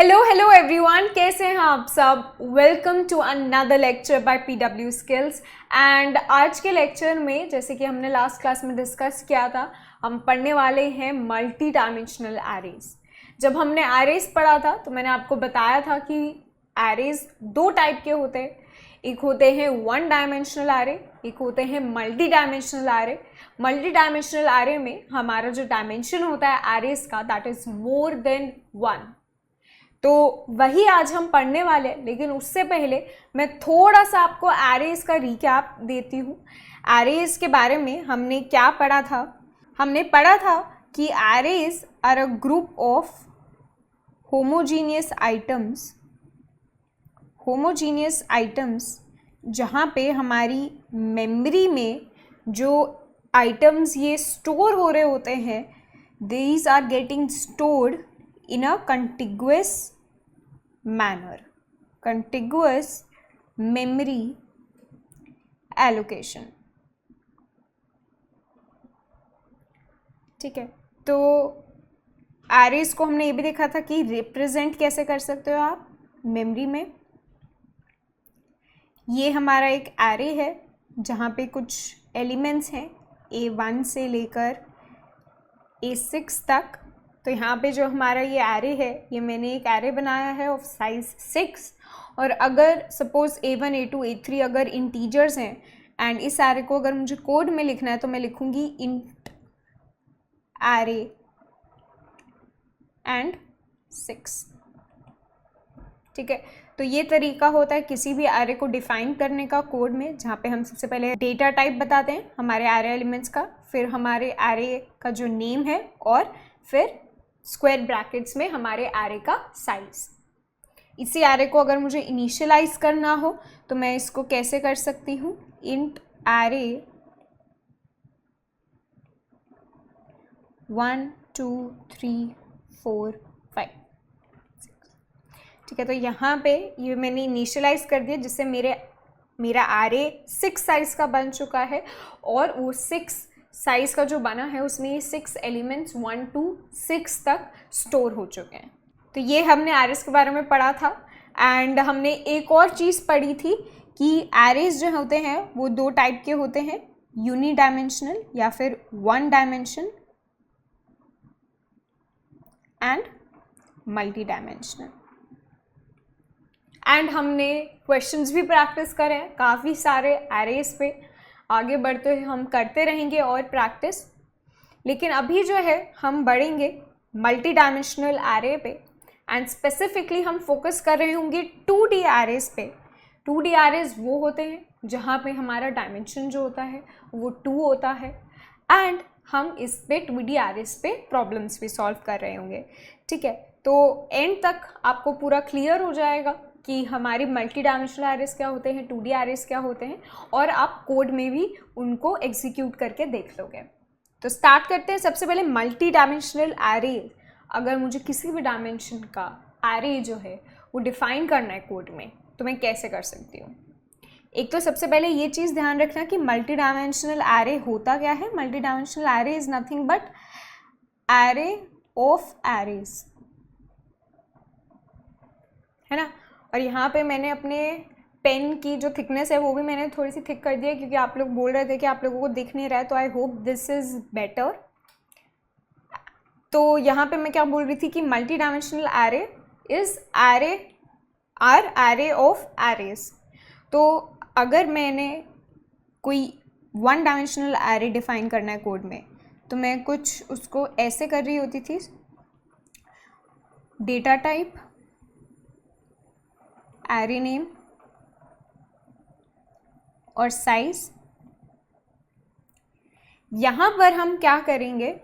Hello everyone, कैसे हैं आप सब। Welcome to another lecture by PW skills. And आज के लेक्चर में, जैसे कि हमने लास्ट क्लास में डिस्कस किया था, हम पढ़ने वाले हैं मल्टी डायमेंशनल एरेज। जब हमने एरेज पढ़ा था तो मैंने आपको बताया था कि एरेज दो टाइप के होते हैं। एक होते हैं वन डायमेंशनल एरे, एक होते हैं multi dimensional array. Multi dimensional array में हमारा जो डायमेंशन होता है एरेज का, that is more than one. तो वही आज हम पढ़ने वाले हैं, लेकिन उससे पहले मैं थोड़ा सा आपको एरेज का रिकैप देती हूँ। एरेज के बारे में हमने क्या पढ़ा था। हमने पढ़ा था कि arrays are a group of homogeneous items जहाँ पे हमारी मेमोरी में जो आइटम्स ये स्टोर हो रहे होते हैं, these are getting stored in a contiguous memory allocation। ठीक है, तो एरेज को हमने ये भी देखा था कि रिप्रेजेंट कैसे कर सकते हो आप मेमोरी में। ये हमारा एक एरे है जहाँ पे कुछ एलिमेंट्स हैं A1 से लेकर A6 तक। तो यहाँ पे जो हमारा ये एरे है, ये मैंने एक एरे बनाया है ऑफ साइज 6। और अगर सपोज A1 A2 A3 अगर इंटीजर्स हैं एंड इस एरे को अगर मुझे कोड में लिखना है तो मैं लिखूँगी इंट एरे एंड 6। ठीक है, तो ये तरीका होता है किसी भी एरे को डिफाइन करने का कोड में, जहाँ पे हम सबसे पहले डेटा टाइप बताते हैं हमारे एरे एलिमेंट्स का, फिर हमारे एरे का जो नेम है, और फिर स्क्वायर ब्रैकेट्स में हमारे एरे का साइज। इसी एरे को अगर मुझे इनिशियलाइज करना हो तो मैं इसको कैसे कर सकती हूँ, इंट एरे 1 2 3 4 5। ठीक है, तो यहाँ पे ये मैंने इनिशियलाइज कर दिया, जिससे मेरा एरे 6 साइज का बन चुका है। और वो 6 साइज का जो बना है उसमें ये 6 एलिमेंट्स 1 to 6 तक स्टोर हो चुके हैं। तो ये हमने एरेज के बारे में पढ़ा था। एंड हमने एक और चीज़ पढ़ी थी कि एरेज जो होते हैं वो दो टाइप के होते हैं, यूनी डायमेंशनल या फिर one dimension, and multi dimensional. And हमने क्वेश्चंस भी प्रैक्टिस करे हैं काफ़ी सारे एरेज पे। आगे बढ़ते हुए हम करते रहेंगे और प्रैक्टिस, लेकिन अभी जो है हम बढ़ेंगे मल्टी डायमेंशनल एरे पे। एंड स्पेसिफिकली हम फोकस कर रहे होंगे 2D एरेज पे। 2D एरेज वो होते हैं जहाँ पे हमारा डायमेंशन जो होता है वो 2 होता है। एंड हम इस पे 2D एरेज पे प्रॉब्लम्स भी सॉल्व कर रहे होंगे। ठीक है, तो एंड तक आपको पूरा क्लियर हो जाएगा कि हमारी मल्टी डायमेंशनल एरेज क्या होते हैं, 2D एरेज क्या होते हैं, और आप कोड में भी उनको एग्जीक्यूट करके देख लोगे। तो स्टार्ट करते हैं। सबसे पहले मल्टी डायमेंशनल एरे, अगर मुझे किसी भी डायमेंशन का एरे जो है वो डिफाइन करना है कोड में, तो मैं कैसे कर सकती हूँ। एक तो सबसे पहले ये चीज़ ध्यान रखना कि मल्टी डायमेंशनल एरे होता क्या है। Multi dimensional array is nothing but array of arrays, है ना। और यहाँ पे मैंने अपने पेन की जो थिकनेस है वो भी मैंने थोड़ी सी थिक कर दी है, क्योंकि आप लोग बोल रहे थे कि आप लोगों को दिख नहीं रहा है। तो I hope this is better. तो यहाँ पे मैं क्या बोल रही थी कि multi dimensional array is array of arrays. तो अगर मैंने कोई वन डायमेंशनल एरे डिफाइन करना है कोड में, तो मैं कुछ उसको ऐसे कर रही होती थी, डेटा टाइप, एरे नेम और साइज। यहाँ पर हम क्या करेंगे,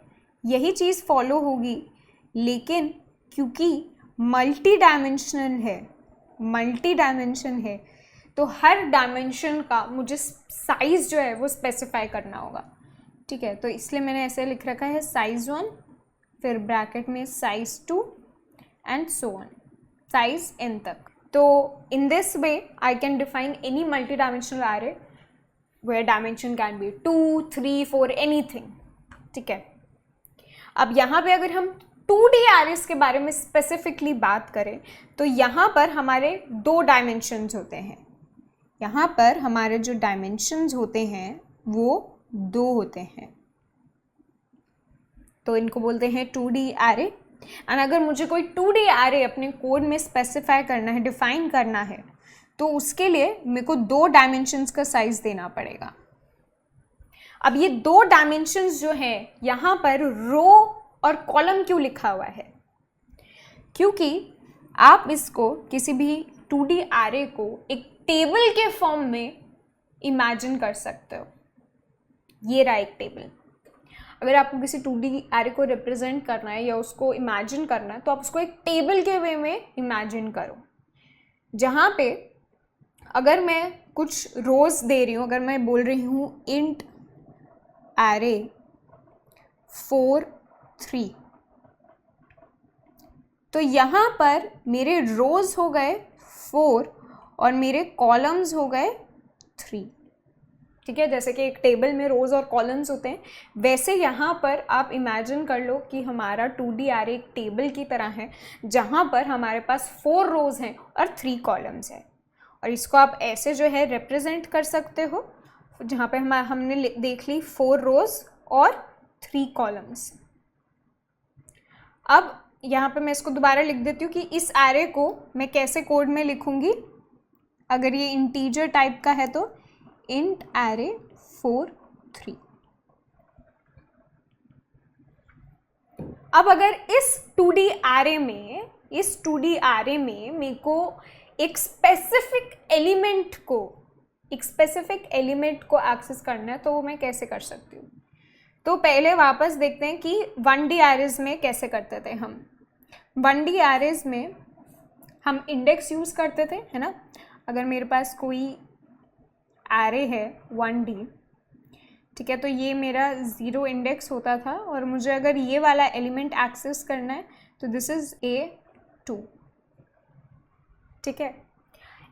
यही चीज़ फॉलो होगी, लेकिन क्योंकि मल्टी डायमेंशन है तो हर डायमेंशन का मुझे साइज जो है वो स्पेसिफाई करना होगा। ठीक है, तो इसलिए मैंने ऐसे लिख रखा है साइज 1, फिर ब्रैकेट में size 2 and so on, size n तक। तो in this way I can define any multi-dimensional array where dimension can be 2, 3, 4 anything। ठीक है, अब यहाँ पे अगर हम 2D एरेस के बारे में स्पेसिफिकली बात करें तो यहाँ पर हमारे 2 डायमेंशंस होते हैं। यहाँ पर हमारे जो डायमेंशंस होते हैं वो 2 होते हैं, तो इनको बोलते हैं 2D एरे। एंड अगर मुझे कोई 2D एरे अपने कोड में स्पेसिफाई करना है, डिफाइन करना है, तो उसके लिए मेरे को 2 डायमेंशंस का साइज देना पड़ेगा। अब ये 2 डायमेंशंस जो है, यहाँ पर रो और कॉलम क्यों लिखा हुआ है? क्योंकि आप इसको किसी भी 2D एरे को एक टेबल के फॉर्म में इमेजिन कर सकते हो। ये रहा एक टेबल। अगर आपको किसी 2D एरे को रिप्रेजेंट करना है या उसको इमेजिन करना है, तो आप उसको एक टेबल के वे में इमेजिन करो, जहाँ पे अगर मैं कुछ रोज दे रही हूँ, अगर मैं बोल रही हूँ इंट एरे 4 3, तो यहाँ पर मेरे रोज हो गए 4 और मेरे कॉलम्स हो गए 3। ठीक है, जैसे कि एक टेबल में रोज और कॉलम्स होते हैं, वैसे यहाँ पर आप इमेजिन कर लो कि हमारा 2D एरे एक टेबल की तरह है, जहाँ पर हमारे पास 4 रोज हैं और 3 कॉलम्स हैं। और इसको आप ऐसे जो है रिप्रेजेंट कर सकते हो, जहाँ पे हमने देख ली 4 रोज और 3 कॉलम्स। अब यहाँ पे मैं इसको दोबारा लिख देती हूँ कि इस एरे को मैं कैसे कोड में लिखूँगी। अगर ये इंटीजर टाइप का है तो इंट एरे 4 3। अब अगर इस 2D एरे में मेरे को एक स्पेसिफिक एलिमेंट को एक्सेस करना है, तो वो मैं कैसे कर सकती हूँ? तो पहले वापस देखते हैं कि 1D एरेज में कैसे करते थे हम। 1D एरेज में हम इंडेक्स यूज़ करते थे, है ना। अगर मेरे पास कोई एरे है 1D, ठीक है, तो ये मेरा 0 इंडेक्स होता था, और मुझे अगर ये वाला एलिमेंट एक्सेस करना है तो दिस इज़ A2। ठीक है,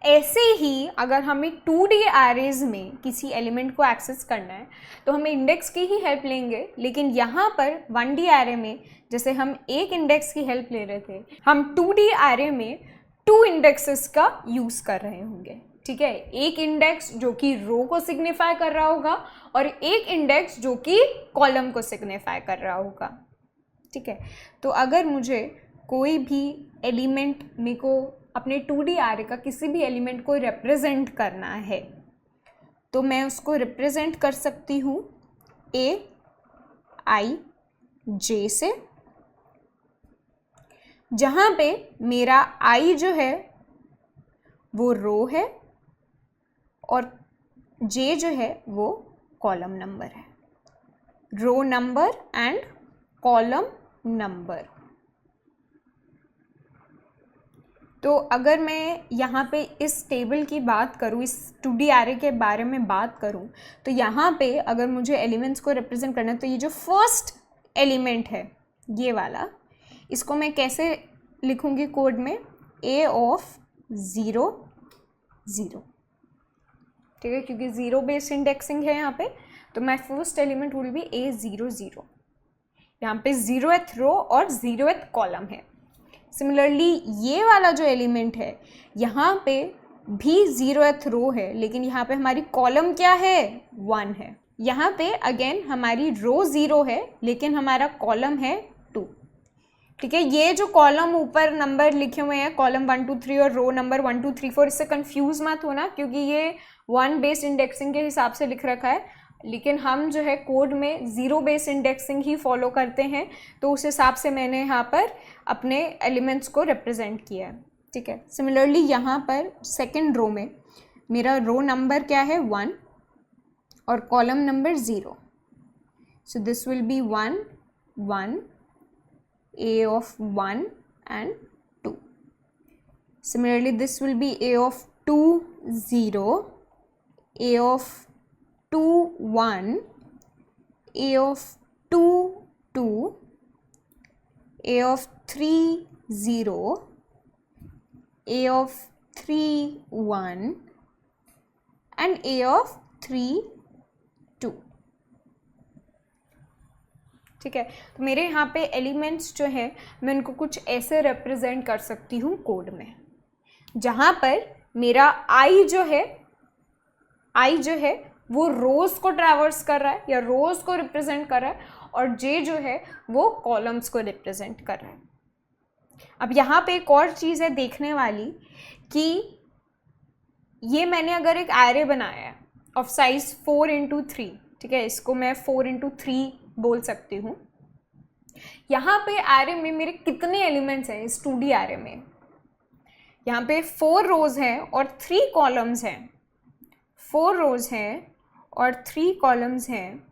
ऐसे ही अगर हमें 2D एरेज में किसी एलिमेंट को एक्सेस करना है तो हमें इंडेक्स की ही हेल्प लेंगे, लेकिन यहाँ पर 1D एरे में जैसे हम एक इंडेक्स की हेल्प ले रहे थे, हम 2D एरे में 2 इंडेक्सेस का यूज़ कर रहे होंगे। ठीक है, एक इंडेक्स जो कि रो को सिग्निफाई कर रहा होगा और एक इंडेक्स जो कि कॉलम को सिग्निफाई कर रहा होगा। ठीक है, तो अगर मुझे कोई भी एलिमेंट मेरे को अपने 2D एरे का किसी भी एलिमेंट को रिप्रेजेंट करना है, तो मैं उसको रिप्रेजेंट कर सकती हूँ Aij से, जहाँ पे मेरा I जो है वो रो है और J जो है वो कॉलम नंबर है। Row number and column number. तो अगर मैं यहाँ पे इस टेबल की बात करूँ, इस 2D एरे के बारे में बात करूँ, तो यहाँ पे अगर मुझे एलिमेंट्स को रिप्रेजेंट करना है, तो ये जो फर्स्ट एलिमेंट है ये वाला, इसको मैं कैसे लिखूँगी कोड में? A of 0 0। ठीक है, क्योंकि 0 बेस्ड इंडेक्सिंग है यहाँ पे, तो माई first element will B A0 0। यहाँ पे 0th रो और 0th कॉलम है। सिमिलरली ये वाला जो एलिमेंट है, यहाँ पे भी 0th रो है, लेकिन यहाँ पे हमारी कॉलम क्या है? 1 है। यहाँ पे अगेन हमारी रो 0 है, लेकिन हमारा कॉलम है 2। ठीक है, ये जो कॉलम ऊपर नंबर लिखे हुए हैं, कॉलम 1 2 3 और रो नंबर 1 2 3 4, इससे कंफ्यूज मत होना, क्योंकि ये 1 बेस्ड इंडेक्सिंग के हिसाब से लिख रखा है, लेकिन हम जो है कोड में 0 बेस्ड इंडेक्सिंग ही फॉलो करते हैं, तो उस हिसाब से मैंने यहाँ पर अपने एलिमेंट्स को रिप्रेजेंट किया है। ठीक है, सिमिलरली यहाँ पर सेकेंड रो में मेरा रो नंबर क्या है? 1 और column number 0। So this will B 1 1, A of 1 and 2. Similarly, this will be A of 2 0, A of 2 1, A of 2 2, A of 3 0, A of 3 1 and A of 3 2। ठीक है। तो मेरे यहाँ पे एलिमेंट्स जो है मैं उनको कुछ ऐसे रिप्रेजेंट कर सकती हूँ कोड में, जहाँ पर मेरा आई जो है वो रोज को ट्रैवर्स कर रहा है या रोज को रिप्रेजेंट कर रहा है, और जे जो है वो कॉलम्स को रिप्रेजेंट कर रहा है। अब यहाँ पे एक और चीज़ है देखने वाली कि ये मैंने अगर एक एरे बनाया है ऑफ साइज 4x3, ठीक है, इसको मैं 4x3 बोल सकती हूँ। यहाँ पे एरे में मेरे कितने एलिमेंट्स हैं इस 2D एरे में? यहाँ पे 4 रोज हैं और 3 कॉलम्स हैं। 4 रोज हैं और 3 कॉलम्स हैं,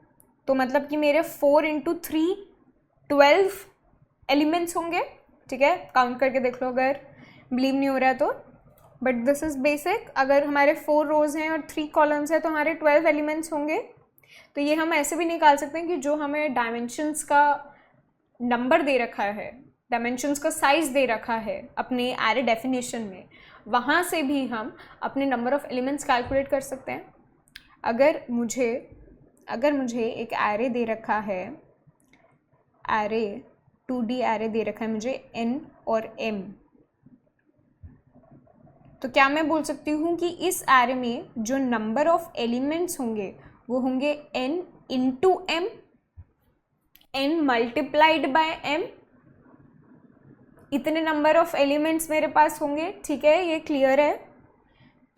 तो मतलब कि मेरे 4x3 12 एलिमेंट्स होंगे, ठीक है। काउंट करके देख लो अगर बिलीव नहीं हो रहा है तो, बट दिस इज बेसिक। अगर हमारे 4 रोज हैं और 3 कॉलम्स हैं तो हमारे 12 एलिमेंट्स होंगे। तो ये हम ऐसे भी निकाल सकते हैं कि जो हमें डायमेंशंस का नंबर दे रखा है, डायमेंशंस का साइज दे रखा है अपने एरे डेफिनेशन में, वहाँ से भी हम अपने नंबर ऑफ एलिमेंट्स कैलकुलेट कर सकते हैं। अगर मुझे एक एरे दे रखा है, एरे 2D एरे दे रखा है मुझे n और m, तो क्या मैं बोल सकती हूँ कि इस एरे में जो नंबर ऑफ एलिमेंट्स होंगे वो होंगे n into m, n multiplied by m, इतने नंबर ऑफ एलिमेंट्स मेरे पास होंगे, ठीक है। ये क्लियर है।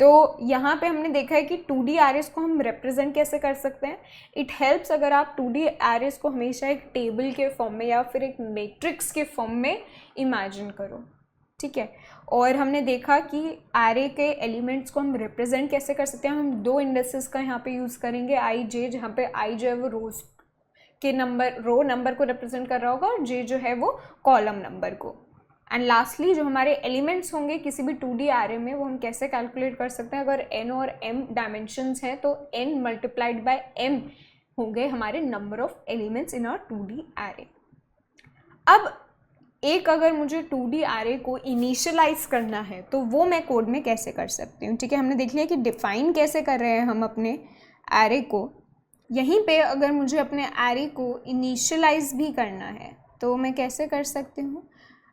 तो यहाँ पे हमने देखा है कि 2D एरेस को हम रिप्रेजेंट कैसे कर सकते हैं। इट हेल्प्स अगर आप 2D एरेस को हमेशा एक टेबल के फॉर्म में या फिर एक मैट्रिक्स के फॉर्म में इमेजिन करो, ठीक है। और हमने देखा कि एरे के एलिमेंट्स को हम रिप्रेजेंट कैसे कर सकते हैं। हम 2 इंडेक्सेस का यहाँ पे यूज़ करेंगे, आई जे, जहाँ पे आई जो है वो रोज के नंबर, रो नंबर को रिप्रेजेंट कर रहा होगा, और जे जो है वो कॉलम नंबर को। एंड लास्टली जो हमारे एलिमेंट्स होंगे किसी भी 2D एरे में, वो हम कैसे कैलकुलेट कर सकते हैं। अगर n और m डायमेंशंस हैं तो n मल्टीप्लाइड बाय m होंगे हमारे number of elements in our 2D array. अब एक अगर मुझे 2D एरे को इनिशियलाइज करना है तो वो मैं कोड में कैसे कर सकती हूँ, ठीक है। हमने देख लिया कि डिफाइन कैसे कर रहे हैं हम अपने एरे को। यहीं पे अगर मुझे अपने एरे को इनिशियलाइज भी करना है तो मैं कैसे कर सकती हूँ।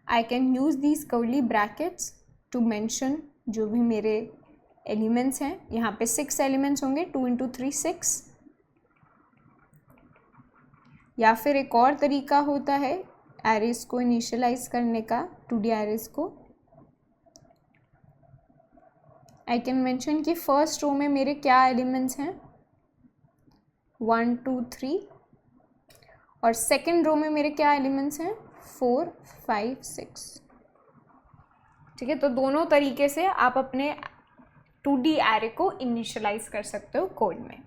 I can use these curly brackets to mention जो भी मेरे एलिमेंट्स हैं। यहाँ पे 6 एलिमेंट्स होंगे, 2 इंटू 3 6। या फिर एक और तरीका होता है एरेस को इनिशियलाइज करने का, 2D एरेस को। आई कैन मेंशन कि फर्स्ट रो में मेरे क्या एलिमेंट्स हैं, 1 2 3, और सेकेंड रो में मेरे क्या एलिमेंट्स हैं, 4 5 6, ठीक है। तो दोनों तरीके से आप अपने 2D एरे को इनिशियलाइज कर सकते हो कोड में,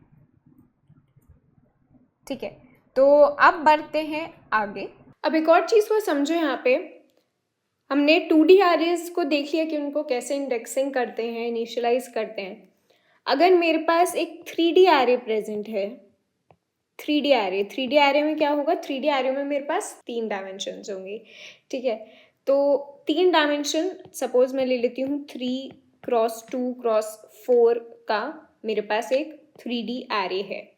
ठीक है। तो अब बढ़ते हैं आगे। अब एक और चीज़ को समझो, यहाँ पे हमने 2D एरेज को देख लिया कि उनको कैसे इंडेक्सिंग करते हैं, इनिशियलाइज करते हैं। अगर मेरे पास एक 3D एरे प्रेजेंट है, 3D एरे में क्या होगा, 3D एरे में मेरे पास 3 डायमेंशंस होंगी, ठीक है। तो 3 डायमेंशन सपोज मैं ले लेती हूँ 3x2x4 का मेरे पास एक 3D एरे है।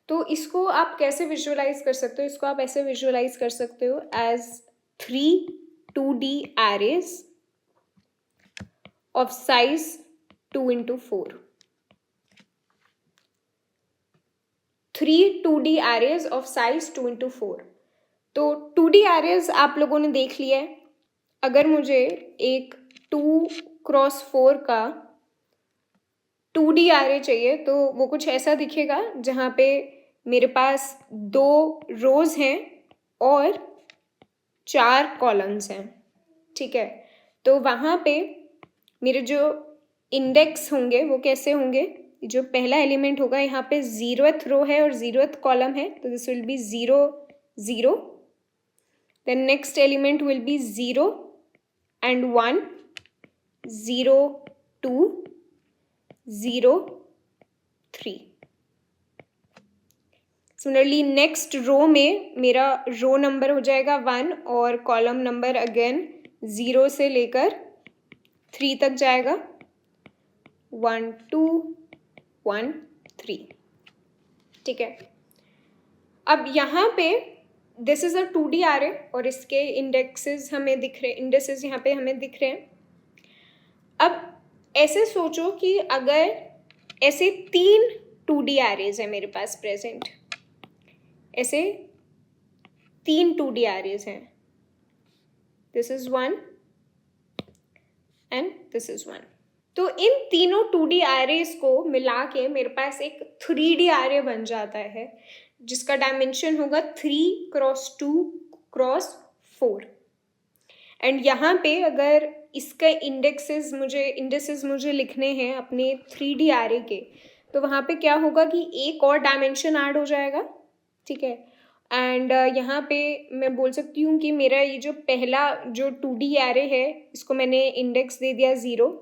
तो इसको आप कैसे विजुअलाइज कर सकते हो, इसको आप ऐसे विजुअलाइज कर सकते हो as 3 2D arrays of size 2x4, 3 2D arrays of size 2x4। तो 2D एरेज आप लोगों ने देख लिया है। अगर मुझे एक 2x4 का 2D एरे चाहिए तो वो कुछ ऐसा दिखेगा, जहाँ पे मेरे पास 2 रोज हैं और 4 कॉलम्स हैं, ठीक है। तो वहाँ पे मेरे जो इंडेक्स होंगे वो कैसे होंगे, जो पहला एलिमेंट होगा यहाँ पे 0th रो है और 0th कॉलम है, तो this will be 0 0। Then next element will be 0 and 1, 0 2 0 3। Similarly next row में मेरा रो नंबर हो जाएगा 1 और कॉलम नंबर अगेन 0 से लेकर 3 तक जाएगा, 1 2 1 3, ठीक है। अब यहाँ पे this is a 2D array और इसके इंडेक्सेस हमें दिख रहे, इंडेक्सेस यहाँ पे हमें दिख रहे हैं। अब ऐसे सोचो कि अगर ऐसे 3 2D arrays हैं मेरे पास प्रेजेंट, ऐसे 3 2D arrays हैं, this is 1 and this is 1। तो इन तीनों 2D arrays को मिला के मेरे पास एक 3D array बन जाता है जिसका डायमेंशन होगा 3x2x4। एंड यहाँ पे अगर इसका इंडेक्सेस मुझे लिखने हैं अपने 3D array के, तो वहाँ पे क्या होगा कि एक और डायमेंशन ऐड हो जाएगा, ठीक है। एंड यहाँ पे मैं बोल सकती हूँ कि मेरा ये जो पहला जो 2D array है इसको मैंने इंडेक्स दे दिया 0,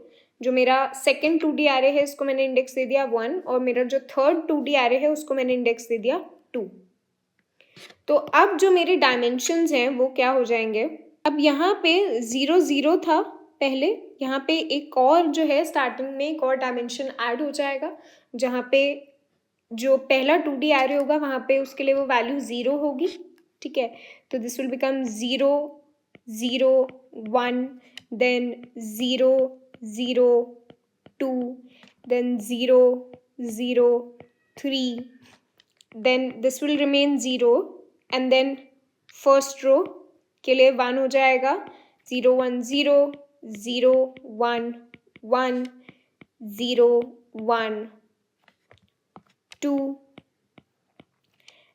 जो मेरा सेकेंड 2D array है इसको मैंने इंडेक्स दे दिया 1, और मेरा जो थर्ड 2D array है उसको मैंने इंडेक्स दे दिया 2। तो अब जो मेरे डायमेंशंस हैं वो क्या हो जाएंगे, अब यहाँ पे 0 0 था पहले, यहाँ पे एक और जो है स्टार्टिंग में एक और डायमेंशन ऐड हो जाएगा, जहाँ पे जो पहला 2D array होगा वहाँ पे उसके लिए वो वैल्यू 0 होगी, ठीक है। तो this will become 0 0 1, then 0 0 2, then 0 0 3, then this will remain 0, and then first row के लिए 1 हो जाएगा, 0 1 0 0 1 1 0 1 2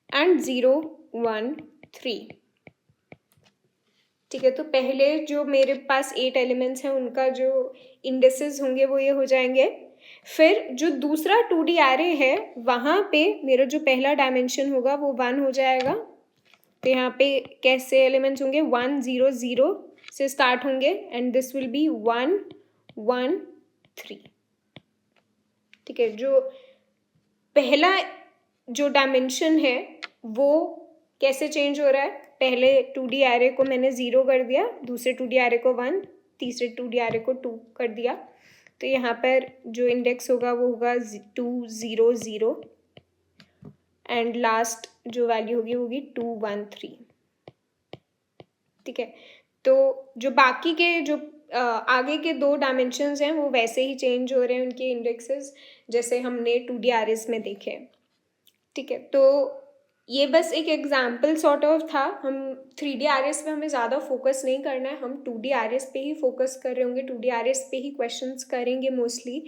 एंड 0 1 3, ठीक है। तो पहले जो मेरे पास 8 एलिमेंट्स हैं उनका जो इंडेक्सेस होंगे वो ये हो जाएंगे। फिर जो दूसरा 2D array है वहाँ पे मेरा जो पहला डायमेंशन होगा वो 1 हो जाएगा। तो यहाँ पे कैसे एलिमेंट्स होंगे, 1 0 0 से स्टार्ट होंगे एंड दिस विल बी 1 1 3, ठीक है। जो पहला जो डायमेंशन है वो कैसे चेंज हो रहा है, पहले 2D array को मैंने 0 कर दिया, दूसरे 2D array को 1, तीसरे 2D array को 2 कर दिया। तो यहाँ पर जो इंडेक्स होगा वो होगा 2 0 0 एंड लास्ट जो वैल्यू होगी 2 1 3, ठीक है। तो जो बाकी के जो आगे के 2 डायमेंशंस हैं वो वैसे ही चेंज हो रहे हैं उनके इंडेक्सेस, जैसे हमने 2D arrays में देखे, ठीक है। तो ये बस एक एग्जाम्पल सॉर्ट ऑफ था। हम 3D arrays पे हमें ज़्यादा फोकस नहीं करना है, हम 2D arrays पे ही फोकस कर रहे होंगे, 2D arrays पे ही क्वेश्चंस करेंगे मोस्टली।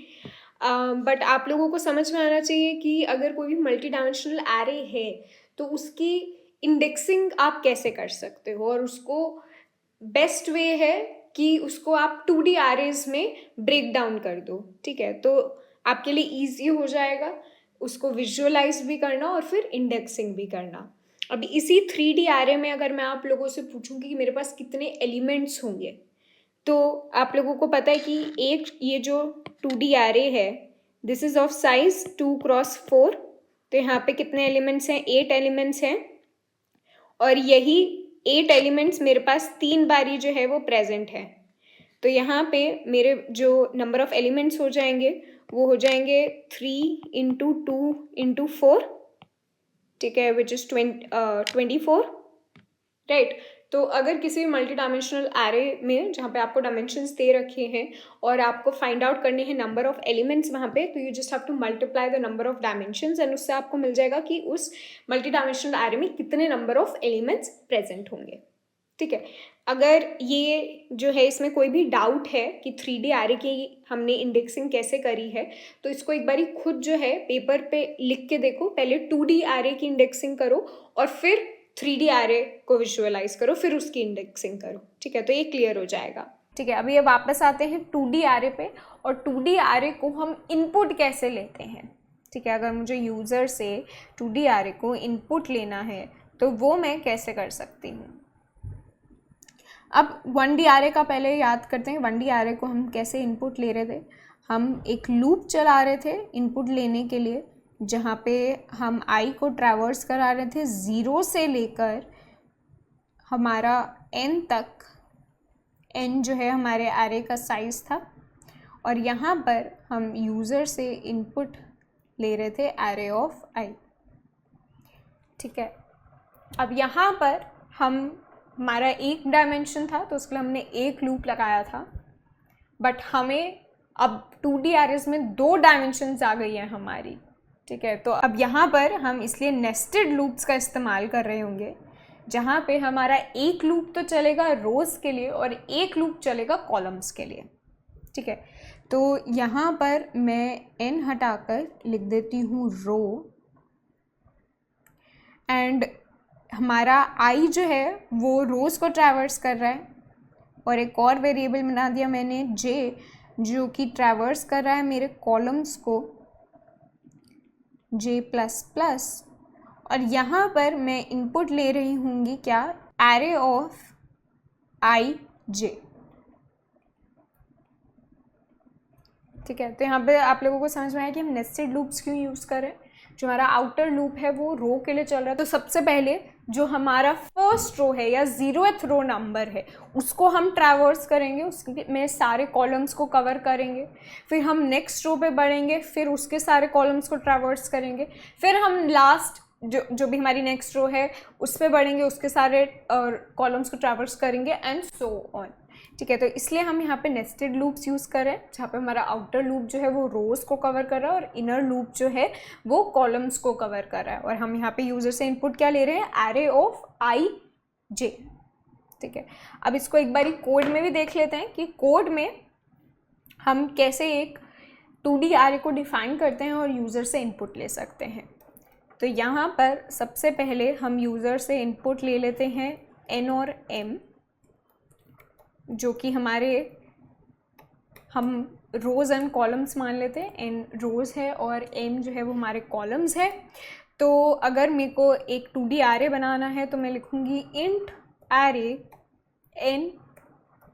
बट आप लोगों को समझ में आना चाहिए कि अगर कोई भी मल्टी डायमेंशनल array है तो उसकी इंडेक्सिंग आप कैसे कर सकते हो, और उसको बेस्ट वे है कि उसको आप 2D arrays में ब्रेक डाउन कर दो, ठीक है। तो आपके लिए ईजी हो जाएगा उसको विजुअलाइज भी करना और फिर इंडेक्सिंग भी करना। अब इसी 3D array में अगर मैं आप लोगों से पूछूंगी कि मेरे पास कितने एलिमेंट्स होंगे, तो आप लोगों को पता है कि एक ये जो 2D array है this is of size 2x4, तो यहाँ पे कितने एलिमेंट्स हैं, 8 एलिमेंट्स हैं, और यही 8 एलिमेंट्स मेरे पास 3 बारी जो है वो प्रेजेंट है। तो यहाँ पे मेरे जो नंबर ऑफ एलिमेंट्स हो जाएंगे वो हो जाएंगे 3 × 2 × 4, ठीक है, विच इज 24, राइट। तो अगर किसी मल्टी डायमेंशनल array में जहाँ पे आपको डायमेंशंस दे रखे हैं और आपको फाइंड आउट करने हैं नंबर ऑफ एलिमेंट्स वहाँ पे, तो you just have to multiply the number of dimensions and उससे आपको मिल जाएगा कि उस मल्टी डायमेंशनल array में कितने नंबर ऑफ एलिमेंट्स प्रेजेंट होंगे, ठीक है। अगर ये जो है इसमें कोई भी डाउट है कि 3D array की हमने इंडेक्सिंग कैसे करी है, तो इसको एक बारी खुद जो है पेपर पे लिख के देखो, पहले 2D array की इंडेक्सिंग करो और फिर 3D array को विजुअलाइज करो, फिर उसकी इंडेक्सिंग करो, ठीक है। तो ये क्लियर हो जाएगा, ठीक है। अभी ये वापस आते हैं 2D array पे, और 2D array को हम इनपुट कैसे लेते हैं, ठीक है। अगर मुझे यूज़र से 2D array को इनपुट लेना है तो वो मैं कैसे कर सकती हूँ। अब 1D array का पहले याद करते हैं, 1D array को हम कैसे इनपुट ले रहे थे। हम एक लूप चला रहे थे इनपुट लेने के लिए, जहाँ पे हम i को ट्रैवर्स करा रहे थे 0 से लेकर हमारा n तक। n जो है हमारे array का साइज़ था, और यहाँ पर हम यूज़र से इनपुट ले रहे थे array of i, ठीक है। अब यहाँ पर हमारा एक डायमेंशन था तो उसके लिए हमने एक लूप लगाया था, बट हमें अब 2D एरेज में 2 डायमेंशंस आ गई हैं हमारी, ठीक है। तो अब यहाँ पर हम इसलिए नेस्टेड लूप्स का इस्तेमाल कर रहे होंगे, जहाँ पे हमारा एक लूप तो चलेगा रोज़ के लिए और एक लूप चलेगा कॉलम्स के लिए, ठीक है। तो यहाँ पर मैं n हटाकर लिख देती हूँ रो, एंड हमारा i जो है वो रोज़ को ट्रैवर्स कर रहा है, और एक और वेरिएबल बना दिया मैंने j, जो कि ट्रैवर्स कर रहा है मेरे कॉलम्स को j प्लस प्लस। और यहाँ पर मैं इनपुट ले रही हूँगी क्या, एरे ऑफ i j, ठीक है। तो यहाँ पे आप लोगों को समझ में आया कि हम नेस्टेड लूप्स क्यों यूज़ कर रहे हैं। जो हमारा आउटर लूप है वो रो के लिए चल रहा है, तो सबसे पहले जो हमारा फर्स्ट रो है या 0th रो नंबर है उसको हम ट्रैवर्स करेंगे, उसमें सारे कॉलम्स को कवर करेंगे। फिर हम नेक्स्ट रो पे बढ़ेंगे, फिर उसके सारे कॉलम्स को ट्रैवर्स करेंगे। फिर हम लास्ट जो भी हमारी नेक्स्ट रो है उस पर बढ़ेंगे, उसके सारे कॉलम्स को ट्रैवर्स करेंगे एंड सो ऑन, ठीक है। तो इसलिए हम यहाँ पे नेस्टेड लूप्स यूज़ कर रहे हैं, जहाँ पे हमारा आउटर लूप जो है वो रोज़ को कवर कर रहा है और इनर लूप जो है वो कॉलम्स को कवर कर रहा है। और हम यहाँ पे यूज़र से इनपुट क्या ले रहे हैं, एरे ऑफ i j, ठीक है। अब इसको एक बारी कोड में भी देख लेते हैं कि कोड में हम कैसे एक 2D एरे को डिफाइन करते हैं और यूज़र से इनपुट ले सकते हैं। तो यहाँ पर सबसे पहले हम यूज़र से इनपुट ले लेते हैं n और m, जो कि हम रोज़ एंड कॉलम्स मान लेते हैं। n रोज़ है और m जो है वो हमारे कॉलम्स है। तो अगर मेरे को एक 2D एरे बनाना है तो मैं लिखूँगी इंट एरे n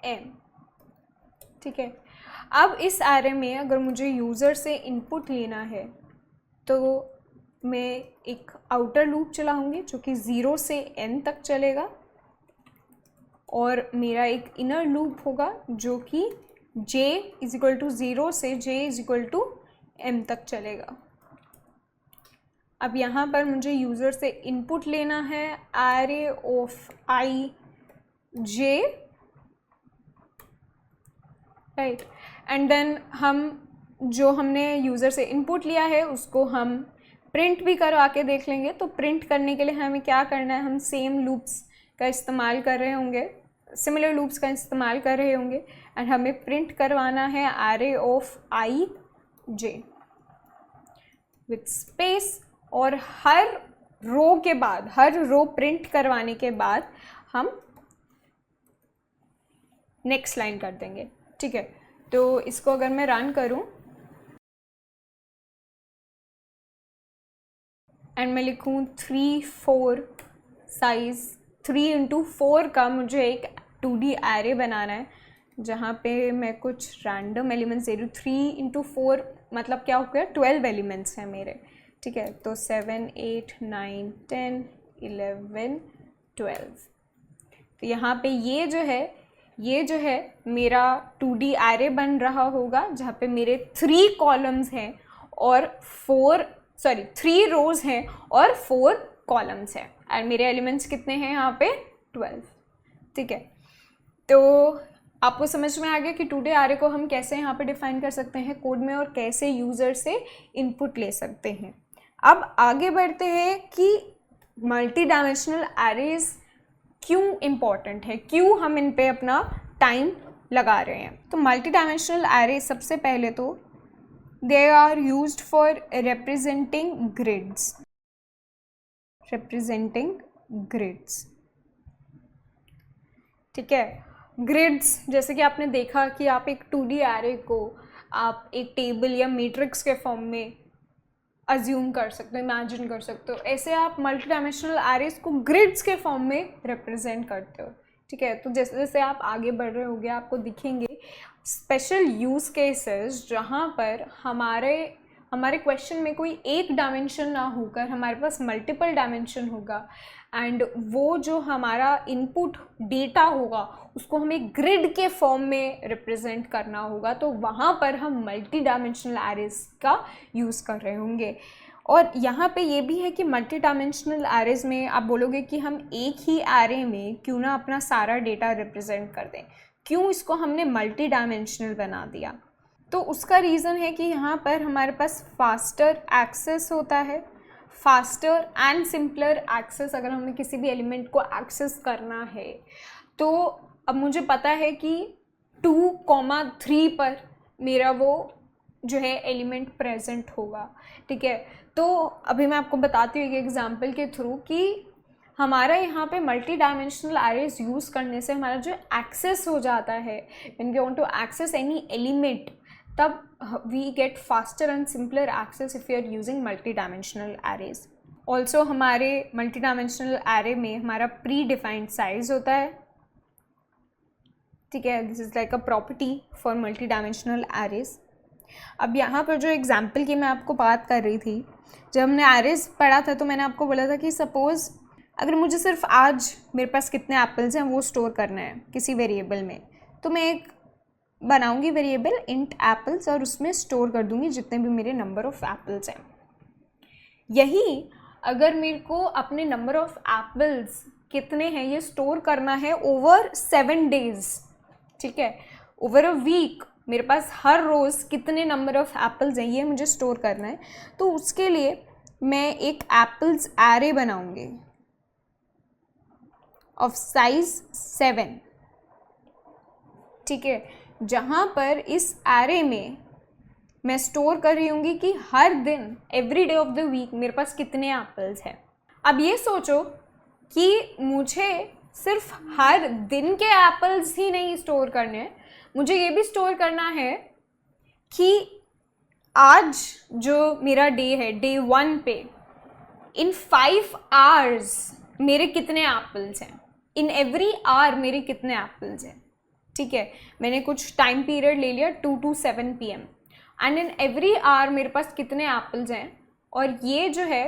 m, ठीक है। अब इस एरे में अगर मुझे यूज़र से इनपुट लेना है तो मैं एक आउटर लूप चलाऊँगी जो कि 0 से n तक चलेगा, और मेरा एक इनर लूप होगा जो कि j = 0 से j = m तक चलेगा। अब यहाँ पर मुझे यूज़र से इनपुट लेना है array of i j, right. And then हमने यूज़र से इनपुट लिया है उसको हम प्रिंट भी करवा के देख लेंगे। तो प्रिंट करने के लिए हमें क्या करना है, हम सेम लूप्स का इस्तेमाल कर रहे होंगे, सिमिलर लूप्स का इस्तेमाल कर रहे होंगे, एंड हमें प्रिंट करवाना है array of i j with space. और हर रो प्रिंट करवाने के बाद हम नेक्स्ट लाइन कर देंगे, ठीक है। तो इसको अगर मैं रन करूं एंड मैं लिखूं 3 4 साइज 3 × 4 का मुझे एक 2D एरे बनाना है, जहाँ पे मैं कुछ रैंडम एलिमेंट्स दे रही हूँ। 3 × 4 मतलब क्या हो गया, 12 एलिमेंट्स हैं मेरे, ठीक है। तो 7 8 9 10 11 12। तो यहाँ पे ये जो है मेरा 2D एरे बन रहा होगा, जहाँ पे मेरे 3 कॉलम्स हैं और 3 रोज हैं और 4 कॉलम्स हैं, एंड मेरे एलिमेंट्स कितने हैं यहाँ पे 12, ठीक है। तो आपको समझ में आ गया कि 2D एरे को हम कैसे यहाँ पे डिफाइन कर सकते हैं कोड में और कैसे यूज़र से इनपुट ले सकते हैं। अब आगे बढ़ते हैं कि मल्टी डायमेंशनल एरेज क्यों इम्पॉर्टेंट है, क्यों हम इन पे अपना टाइम लगा रहे हैं। तो मल्टी डायमेंशनल एरे सबसे पहले तो they are used for representing grids, ठीक है। ग्रिड्स जैसे कि आपने देखा कि आप एक 2D एरे को आप एक टेबल या मैट्रिक्स के फॉर्म में अज्यूम कर सकते हो, इमेजिन कर सकते हो, ऐसे आप मल्टी डायमेंशनल एरेज को ग्रिड्स के फॉर्म में रिप्रेजेंट करते हो, ठीक है। तो जैसे जैसे आप आगे बढ़ रहे होगे आपको दिखेंगे स्पेशल यूज़ केसेस जहाँ पर हमारे क्वेश्चन में कोई एक डायमेंशन ना होकर हमारे पास मल्टीपल डायमेंशन होगा, एंड वो जो हमारा इनपुट डेटा होगा उसको हमें ग्रिड के फॉर्म में रिप्रेजेंट करना होगा। तो वहाँ पर हम मल्टी डायमेंशनल एरेज का यूज़ कर रहे होंगे। और यहाँ पे ये भी है कि मल्टी डायमेंशनल एरेज में आप बोलोगे कि हम एक ही एरे में क्यों ना अपना सारा डेटा रिप्रेजेंट कर दें, क्यों इसको हमने मल्टी डायमेंशनल बना दिया। तो उसका रीज़न है कि यहाँ पर हमारे पास फास्टर एक्सेस होता है, फास्टर एंड सिंपलर एक्सेस। अगर हमें किसी भी एलिमेंट को एक्सेस करना है तो अब मुझे पता है कि 2,3 पर मेरा वो जो है एलिमेंट प्रेजेंट होगा, ठीक है। तो अभी मैं आपको बताती हूँ एक एग्जांपल के थ्रू कि हमारा यहाँ पे मल्टी डायमेंशनल एरेज यूज़ करने से हमारा जो एक्सेस हो जाता है, when we want to access any element, तब we get faster and simpler access if you are using multi dimensional arrays. Also हमारे मल्टी डायमेंशनल एरे में हमारा प्री डिफाइंड साइज होता है, ठीक है। This is like a property for multi dimensional arrays. अब यहाँ पर जो एग्जाम्पल की मैं आपको बात कर रही थी, जब हमने एरेज पढ़ा था तो मैंने आपको बोला था कि सपोज़ अगर मुझे सिर्फ आज मेरे पास कितने एप्पल्स हैं वो स्टोर करना है किसी वेरिएबल में, तो मैं एक बनाऊंगी वेरिएबल इंट एप्पल्स और उसमें स्टोर कर दूंगी जितने भी मेरे नंबर ऑफ़ एप्पल्स हैं। यही अगर मेरे को अपने नंबर ऑफ़ एप्पल्स कितने हैं ये स्टोर करना है ओवर 7 डेज़, ठीक है, ओवर अ वीक, मेरे पास हर रोज़ कितने नंबर ऑफ़ एप्पल्स हैं ये मुझे स्टोर करना है, तो उसके लिए मैं एक एप्पल्स एरे बनाऊंगी ऑफ साइज 7, ठीक है, जहाँ पर इस एरे में मैं स्टोर कर रही हूँगी कि हर दिन every day of the week मेरे पास कितने एप्पल्स हैं। अब ये सोचो कि मुझे सिर्फ हर दिन के एप्पल्स ही नहीं स्टोर करने हैं, मुझे ये भी स्टोर करना है कि आज जो मेरा डे है, डे 1 पे, इन 5 आवर्स मेरे कितने एप्पल्स हैं, इन एवरी आवर मेरे कितने एप्पल्स हैं, ठीक है। मैंने कुछ टाइम पीरियड ले लिया 2 to 7 PM and in every hour मेरे पास कितने एप्पल्स हैं, और ये जो है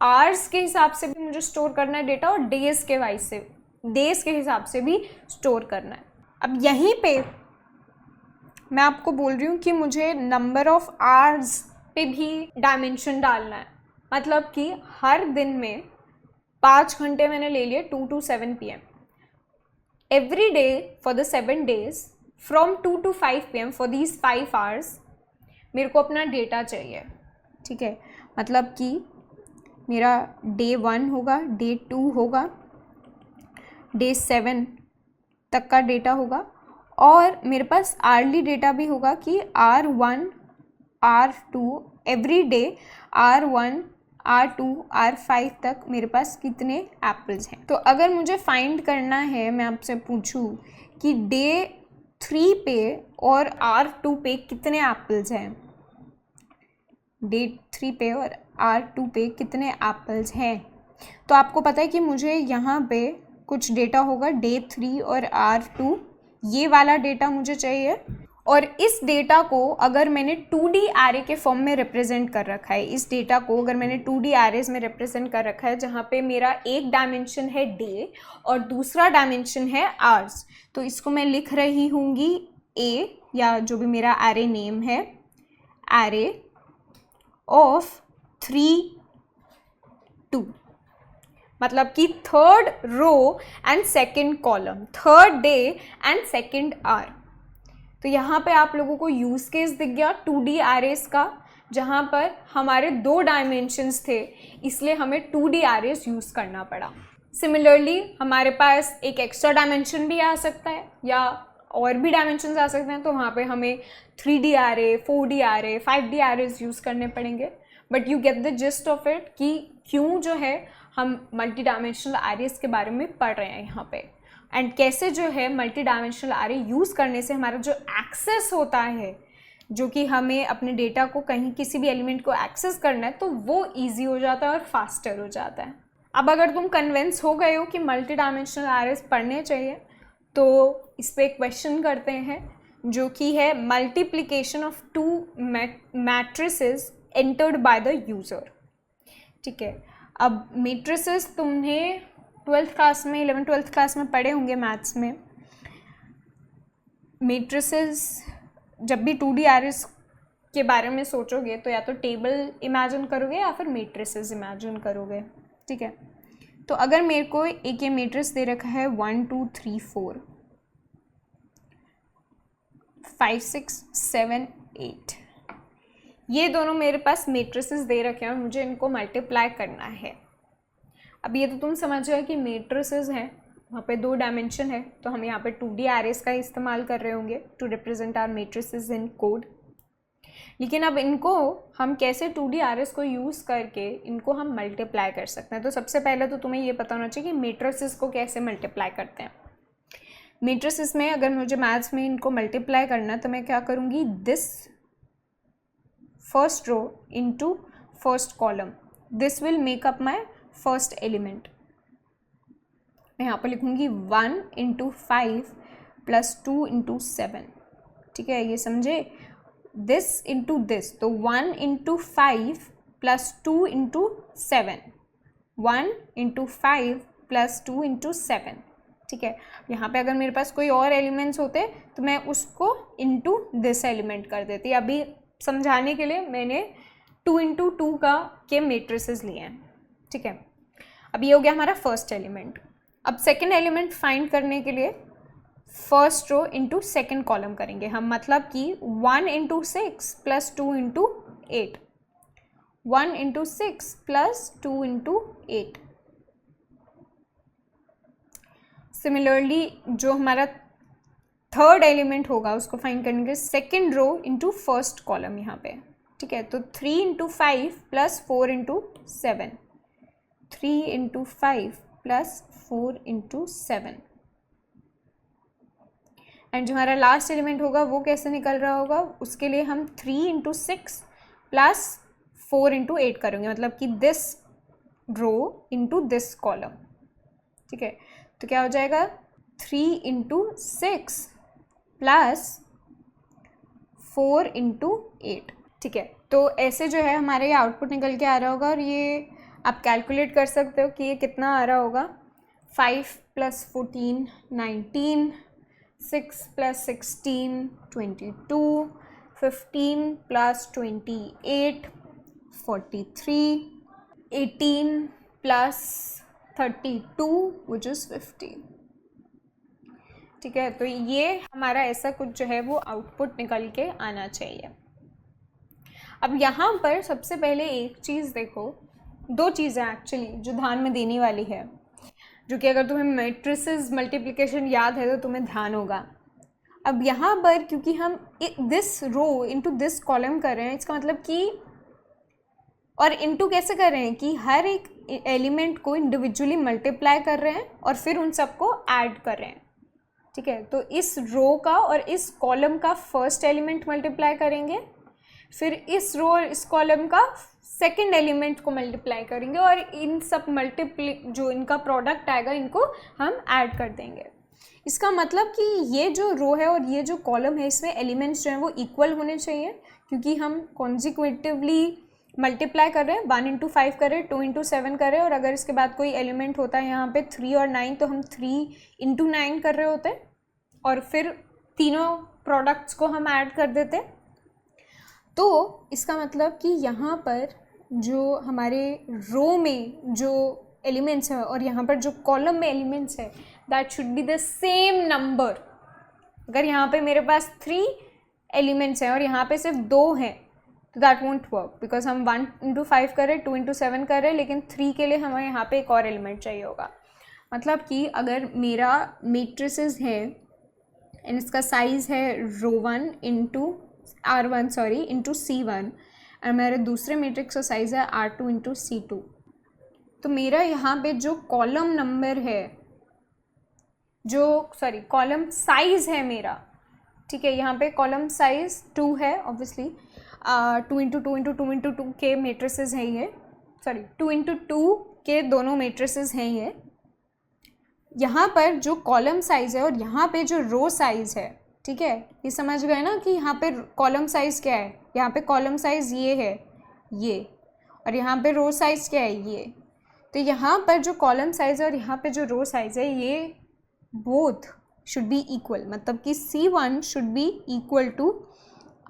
आवर्स के हिसाब से भी मुझे स्टोर करना है डेटा और डेज़ के हिसाब से भी स्टोर करना है। अब यहीं पे मैं आपको बोल रही हूँ कि मुझे नंबर ऑफ़ आवर्स पे भी डायमेंशन डालना है, मतलब कि हर दिन में 5 घंटे मैंने ले लिए 2 to 7 PM, every day for the 7 days from 2 to 5 PM for these 5 hours मेरे को अपना डेटा चाहिए, ठीक है। मतलब कि मेरा डे 1 होगा, डे 2 होगा, डे 7 तक का डेटा होगा, और मेरे पास आर्ली डेटा भी होगा कि R1 R2 every day R1 R2 R5 तक मेरे पास कितने एप्पल्स हैं। तो अगर मुझे फाइंड करना है, मैं आपसे पूछूं कि डे 3 पे और R2 पे कितने एप्पल्स हैं, डे 3 पे और R2 पे कितने एप्पल्स हैं, तो आपको पता है कि मुझे यहाँ पे कुछ डेटा होगा डे 3 और R2, ये वाला डेटा मुझे चाहिए। और इस डेटा को अगर मैंने 2D एरे के फॉर्म में रिप्रेजेंट कर रखा है, इस डेटा को अगर मैंने 2D एरेज में रिप्रेजेंट कर रखा है, जहाँ पे मेरा एक डायमेंशन है डे और दूसरा डायमेंशन है आवर्स, तो इसको मैं लिख रही हूँगी A, या जो भी मेरा एरे नेम है, एरे ऑफ 3 2, मतलब कि third row and second column, third day and second hour. तो यहाँ पे आप लोगों को यूज़ केस दिख गया 2D एरेज का, जहाँ पर हमारे 2 डायमेंशंस थे, इसलिए हमें 2D एरेज यूज़ करना पड़ा। सिमिलरली हमारे पास एक एक्स्ट्रा डायमेंशन भी आ सकता है या और भी डायमेंशंस आ सकते हैं, तो वहाँ पे हमें 3D array, 4D array, 5D arrays use करने पड़ेंगे। But you get the gist of it कि क्यों जो है हम मल्टी डायमेंशनल एरेज के बारे में पढ़ रहे हैं यहाँ पे, एंड कैसे जो है मल्टी डायमेंशनल एरे यूज़ करने से हमारा जो एक्सेस होता है, जो कि हमें अपने डेटा को कहीं किसी भी एलिमेंट को एक्सेस करना है, तो वो ईजी हो जाता है और फास्टर हो जाता है। अब अगर तुम कन्विंस हो गए हो कि मल्टी डायमेंशनल एरेज पढ़ने चाहिए, तो इस पर एक क्वेश्चन करते हैं, जो कि है multiplication of 2 matrices entered by the user, ठीक है। अब मैट्रिसेस तुमने 12th क्लास में, 11th-12th क्लास में पढ़े होंगे मैथ्स में। मैट्रिसेस जब भी 2D एरेज के बारे में सोचोगे तो या तो टेबल इमेजिन करोगे या फिर मैट्रिसेस इमेजिन करोगे, ठीक है। तो अगर मेरे को एक ये मैट्रिक्स दे रखा है 1 2 3 4 5 6 7 8, ये दोनों मेरे पास मैट्रिसेस दे रखे हैं और मुझे इनको मल्टीप्लाई करना है। अब ये तो तुम समझ रहे हो कि मैट्रिसेस हैं, वहाँ पे 2 डायमेंशन है, तो हम यहाँ पे 2D एरेस का इस्तेमाल कर रहे होंगे to represent our matrices in code. लेकिन अब इनको हम कैसे 2D एरेस को यूज़ करके इनको हम मल्टीप्लाई कर सकते हैं। तो सबसे पहले तो तुम्हें ये पता होना चाहिए कि मैट्रिसेस को कैसे मल्टीप्लाई करते हैं। मैट्रिसेस में अगर मुझे मैथ्स में इनको मल्टीप्लाई करना है तो मैं क्या करूँगी, this first row into first column, this will make up my first element. मैं यहाँ पर लिखूँगी 1 इंटू 5 प्लस 2 इंटू 7, ठीक है, ये समझे, दिस इंटू दिस, तो 1 into 5 plus 2 into 7, 1 into 5 plus 2 into 7, ठीक है। यहाँ पे अगर मेरे पास कोई और एलिमेंट्स होते तो मैं उसको इंटू दिस एलिमेंट कर देती। अभी समझाने के लिए मैंने 2 इंटू 2 के मैट्रिसेस लिए हैं, ठीक है। अब ये हो गया हमारा फर्स्ट एलिमेंट। अब सेकंड एलिमेंट फाइंड करने के लिए first row into second column करेंगे हम, मतलब कि 1 into 6 plus 2 into 8, 1 into 6 plus 2 into 8। Similarly जो हमारा थर्ड एलिमेंट होगा उसको फाइंड करने के लिए second row into first column यहाँ पे, ठीक है। तो 3 into 5 plus 4 into 7, 3 into 5 plus 4 into 7। And जो हमारा लास्ट एलिमेंट होगा वो कैसे निकल रहा होगा, उसके लिए हम 3 इंटू 6 प्लस 4 इंटू 8 करेंगे, मतलब कि this row into this column, ठीक है। तो क्या हो जाएगा 3 इंटू 6 प्लस 4 इंटू 8, ठीक है। तो ऐसे जो है हमारे ये आउटपुट निकल के आ रहा होगा और ये आप कैलकुलेट कर सकते हो कि ये कितना आ रहा होगा। 5 plus 14 19, 6 plus 16 22, 15 plus 28 43, 18 plus 32 which is 50, ठीक है। तो ये हमारा ऐसा कुछ जो है वो आउटपुट निकल के आना चाहिए। अब यहाँ पर सबसे पहले एक चीज़ देखो, 2 चीज़ें एक्चुअली जो ध्यान में देने वाली है, जो कि अगर तुम्हें मैट्रिसेस मल्टीप्लिकेशन याद है तो तुम्हें ध्यान होगा। अब यहाँ पर क्योंकि हम this row into this column कर रहे हैं, इसका मतलब कि, और इनटू कैसे कर रहे हैं कि हर एक एलिमेंट को इंडिविजुअली मल्टीप्लाई कर रहे हैं और फिर उन सबको ऐड कर रहे हैं, ठीक है। तो इस रो का और इस कॉलम का फर्स्ट एलिमेंट मल्टीप्लाई करेंगे, फिर इस रो और इस कॉलम का सेकंड एलिमेंट को मल्टीप्लाई करेंगे और इन सब जो इनका प्रोडक्ट आएगा इनको हम ऐड कर देंगे। इसका मतलब कि ये जो रो है और ये जो कॉलम है इसमें एलिमेंट्स जो हैं वो इक्वल होने चाहिए, क्योंकि हम कॉन्जिक्यूटिवली मल्टीप्लाई कर रहे हैं, 1 इंटू 5 कर रहे हैं, 2 इंटू 7 कर रहे हैं, और अगर इसके बाद कोई एलिमेंट होता है यहाँ पे 3 और 9 तो हम 3 इंटू 9 कर रहे होते हैं और फिर तीनों प्रोडक्ट्स को हम ऐड कर देते हैं। तो इसका मतलब कि यहाँ पर जो हमारे रो में जो एलिमेंट्स है और यहाँ पर जो कॉलम में एलिमेंट्स है that should be the same number. अगर यहाँ पे मेरे पास 3 एलिमेंट्स हैं और यहाँ पे सिर्फ 2 हैं तो दैट वोंट वर्क, बिकॉज हम 1 इंटू 5 कर रहे हैं, 2 इंटू 7 कर रहे हैं, लेकिन 3 के लिए हमें यहाँ पे एक और एलिमेंट चाहिए होगा। मतलब कि अगर मेरा मैट्रिसेस है एंड इसका साइज़ है रो 1 into R1 sorry into C1 और मेरे दूसरे मैट्रिक्स का साइज़ है R2 इंटू C2, तो मेरा यहाँ पे जो कॉलम नंबर है, कॉलम साइज़ है मेरा, ठीक है, यहाँ पे कॉलम साइज़ 2 है ऑब्वियसली, 2 इंटू 2 इंटू 2 इंटू 2 के मैट्रिसेस हैं ये, 2 इंटू 2 के दोनों मैट्रिसेस हैं ये। यहाँ पर जो कॉलम साइज़ है और यहाँ पे जो रो साइज़ है, ठीक है, ये समझ गए ना कि यहाँ पे कॉलम साइज़ क्या है, यहाँ पे कॉलम साइज़ ये है ये, और यहाँ पे रो साइज़ क्या है ये। तो यहाँ पर जो कॉलम साइज़ है और यहाँ पे जो रो साइज़ है ये बोथ शुड बी इक्वल, मतलब कि C1 should be equal to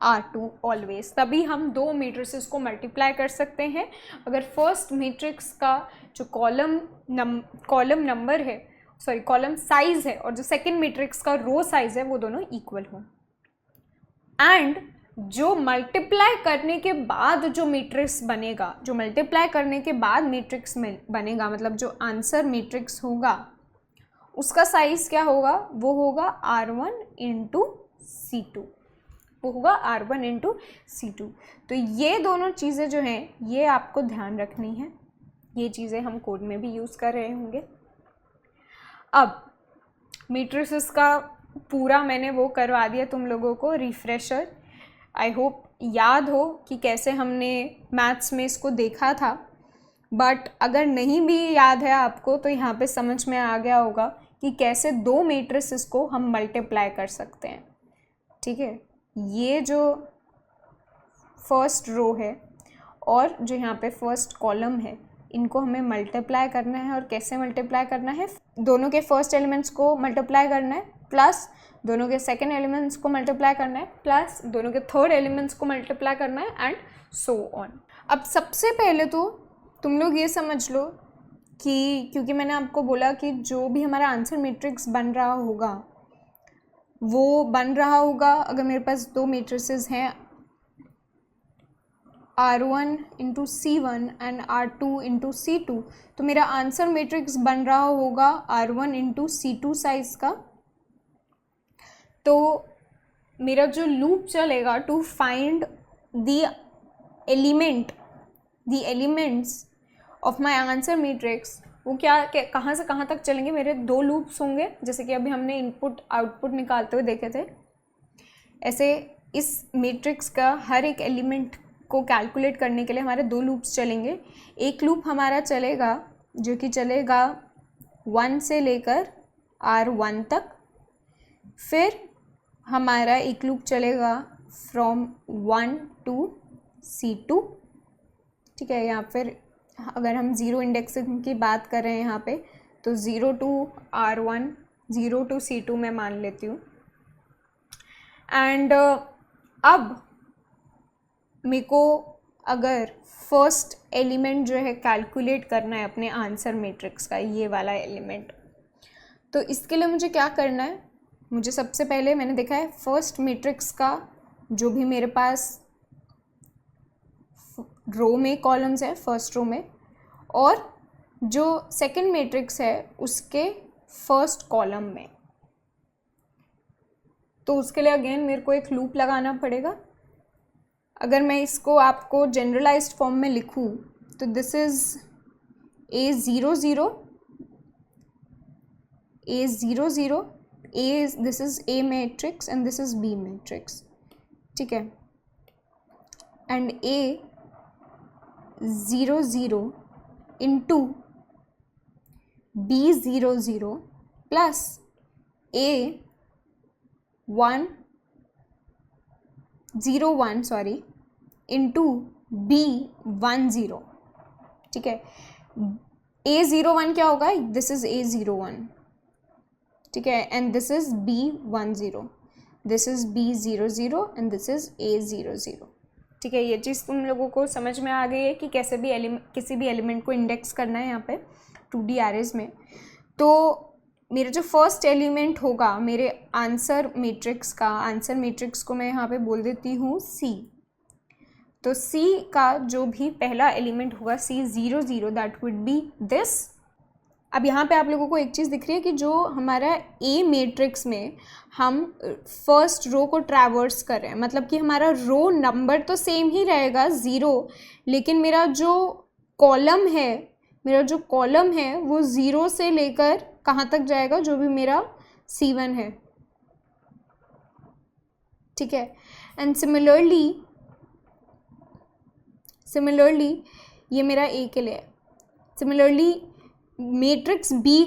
R2 always, तभी हम दो मैट्रिसेस को मल्टीप्लाई कर सकते हैं अगर फर्स्ट मैट्रिक्स का जो कॉलम नंबर है, सॉरी कॉलम साइज है, और जो सेकंड मैट्रिक्स का रो साइज है वो दोनों इक्वल हो। एंड जो मल्टीप्लाई करने के बाद जो मैट्रिक्स बनेगा, जो मल्टीप्लाई करने के बाद मैट्रिक्स में बनेगा, मतलब जो आंसर मैट्रिक्स होगा उसका साइज क्या होगा, वो होगा R1 इंटू C2, वो होगा R1 इंटू C2। तो ये दोनों चीज़ें जो हैं ये आपको ध्यान रखनी है, ये चीज़ें हम कोड में भी यूज़ कर रहे होंगे। अब मैट्रिसेस का पूरा मैंने वो करवा दिया तुम लोगों को रिफ्रेशर। आई होप याद हो कि कैसे हमने मैथ्स में इसको देखा था, बट अगर नहीं भी याद है आपको तो यहाँ पे समझ में आ गया होगा कि कैसे दो मैट्रिसेस को हम मल्टीप्लाई कर सकते हैं। ठीक है, ये जो फर्स्ट रो है और जो यहाँ पे फर्स्ट कॉलम है, इनको हमें मल्टीप्लाई करना है। और कैसे मल्टीप्लाई करना है, दोनों के फर्स्ट एलिमेंट्स को मल्टीप्लाई करना है, प्लस दोनों के सेकंड एलिमेंट्स को मल्टीप्लाई करना है, प्लस दोनों के थर्ड एलिमेंट्स को मल्टीप्लाई करना है, एंड सो ऑन। अब सबसे पहले तो तुम लोग ये समझ लो कि क्योंकि मैंने आपको बोला कि जो भी हमारा आंसर मैट्रिक्स बन रहा होगा वो बन रहा होगा अगर मेरे पास दो मैट्रिसेस हैं R1 into C1 and R2 into C2, तो मेरा आंसर मैट्रिक्स बन रहा होगा R1 इंटू C2 साइज का। तो मेरा जो लूप चलेगा to find the elements of my answer matrix, वो क्या कहाँ से कहाँ तक चलेंगे, मेरे दो लूप्स होंगे, जैसे कि अभी हमने इनपुट आउटपुट निकालते हुए देखे थे। ऐसे इस मैट्रिक्स का हर एक एलिमेंट को कैलकुलेट करने के लिए हमारे दो लूप्स चलेंगे। एक लूप हमारा चलेगा जो कि चलेगा 1 से लेकर R1 तक, फिर हमारा एक लूप चलेगा फ्रॉम 1 टू C2। ठीक है, या फिर अगर हम ज़ीरो इंडेक्सिंग की बात कर रहे हैं यहाँ पे, तो 0 टू R1, 0 टू C2 मैं मान लेती हूँ। एंड अब मेरे को अगर फर्स्ट एलिमेंट जो है कैलकुलेट करना है अपने आंसर मैट्रिक्स का, ये वाला एलिमेंट, तो इसके लिए मुझे क्या करना है, मुझे सबसे पहले मैंने देखा है फर्स्ट मैट्रिक्स का जो भी मेरे पास रो में कॉलम्स है फर्स्ट रो में, और जो सेकंड मैट्रिक्स है उसके फर्स्ट कॉलम में, तो उसके लिए अगेन मेरे को एक लूप लगाना पड़ेगा। अगर मैं इसको आपको जनरलाइज्ड फॉर्म में लिखूं तो this is A00, this is A matrix and this is B matrix. ठीक है, and A00 into B00 plus A101 sorry into B10। ठीक है, A01 क्या होगा, दिस इज A01। ठीक है, and this is B10, this is B00 and this is A00। ठीक है, ये चीज़ तुम लोगों को समझ में आ गई है कि कैसे भी किसी भी एलिमेंट को इंडेक्स करना है यहाँ पे 2D एरेज में। तो मेरा जो फर्स्ट एलिमेंट होगा मेरे आंसर मैट्रिक्स को मैं यहाँ पे बोल देती हूँ C। तो C का जो भी पहला एलिमेंट होगा C00, that would B this. अब यहाँ पे आप लोगों को एक चीज़ दिख रही है कि जो हमारा A मैट्रिक्स में हम फर्स्ट रो को ट्रैवर्स कर रहे हैं, मतलब कि हमारा रो नंबर तो सेम ही रहेगा 0, लेकिन मेरा जो कॉलम है वो 0 से लेकर कहाँ तक जाएगा, जो भी मेरा C1 है। ठीक है, एंड सिमिलरली ये मेरा A के लिए। सिमिलरली मैट्रिक्स B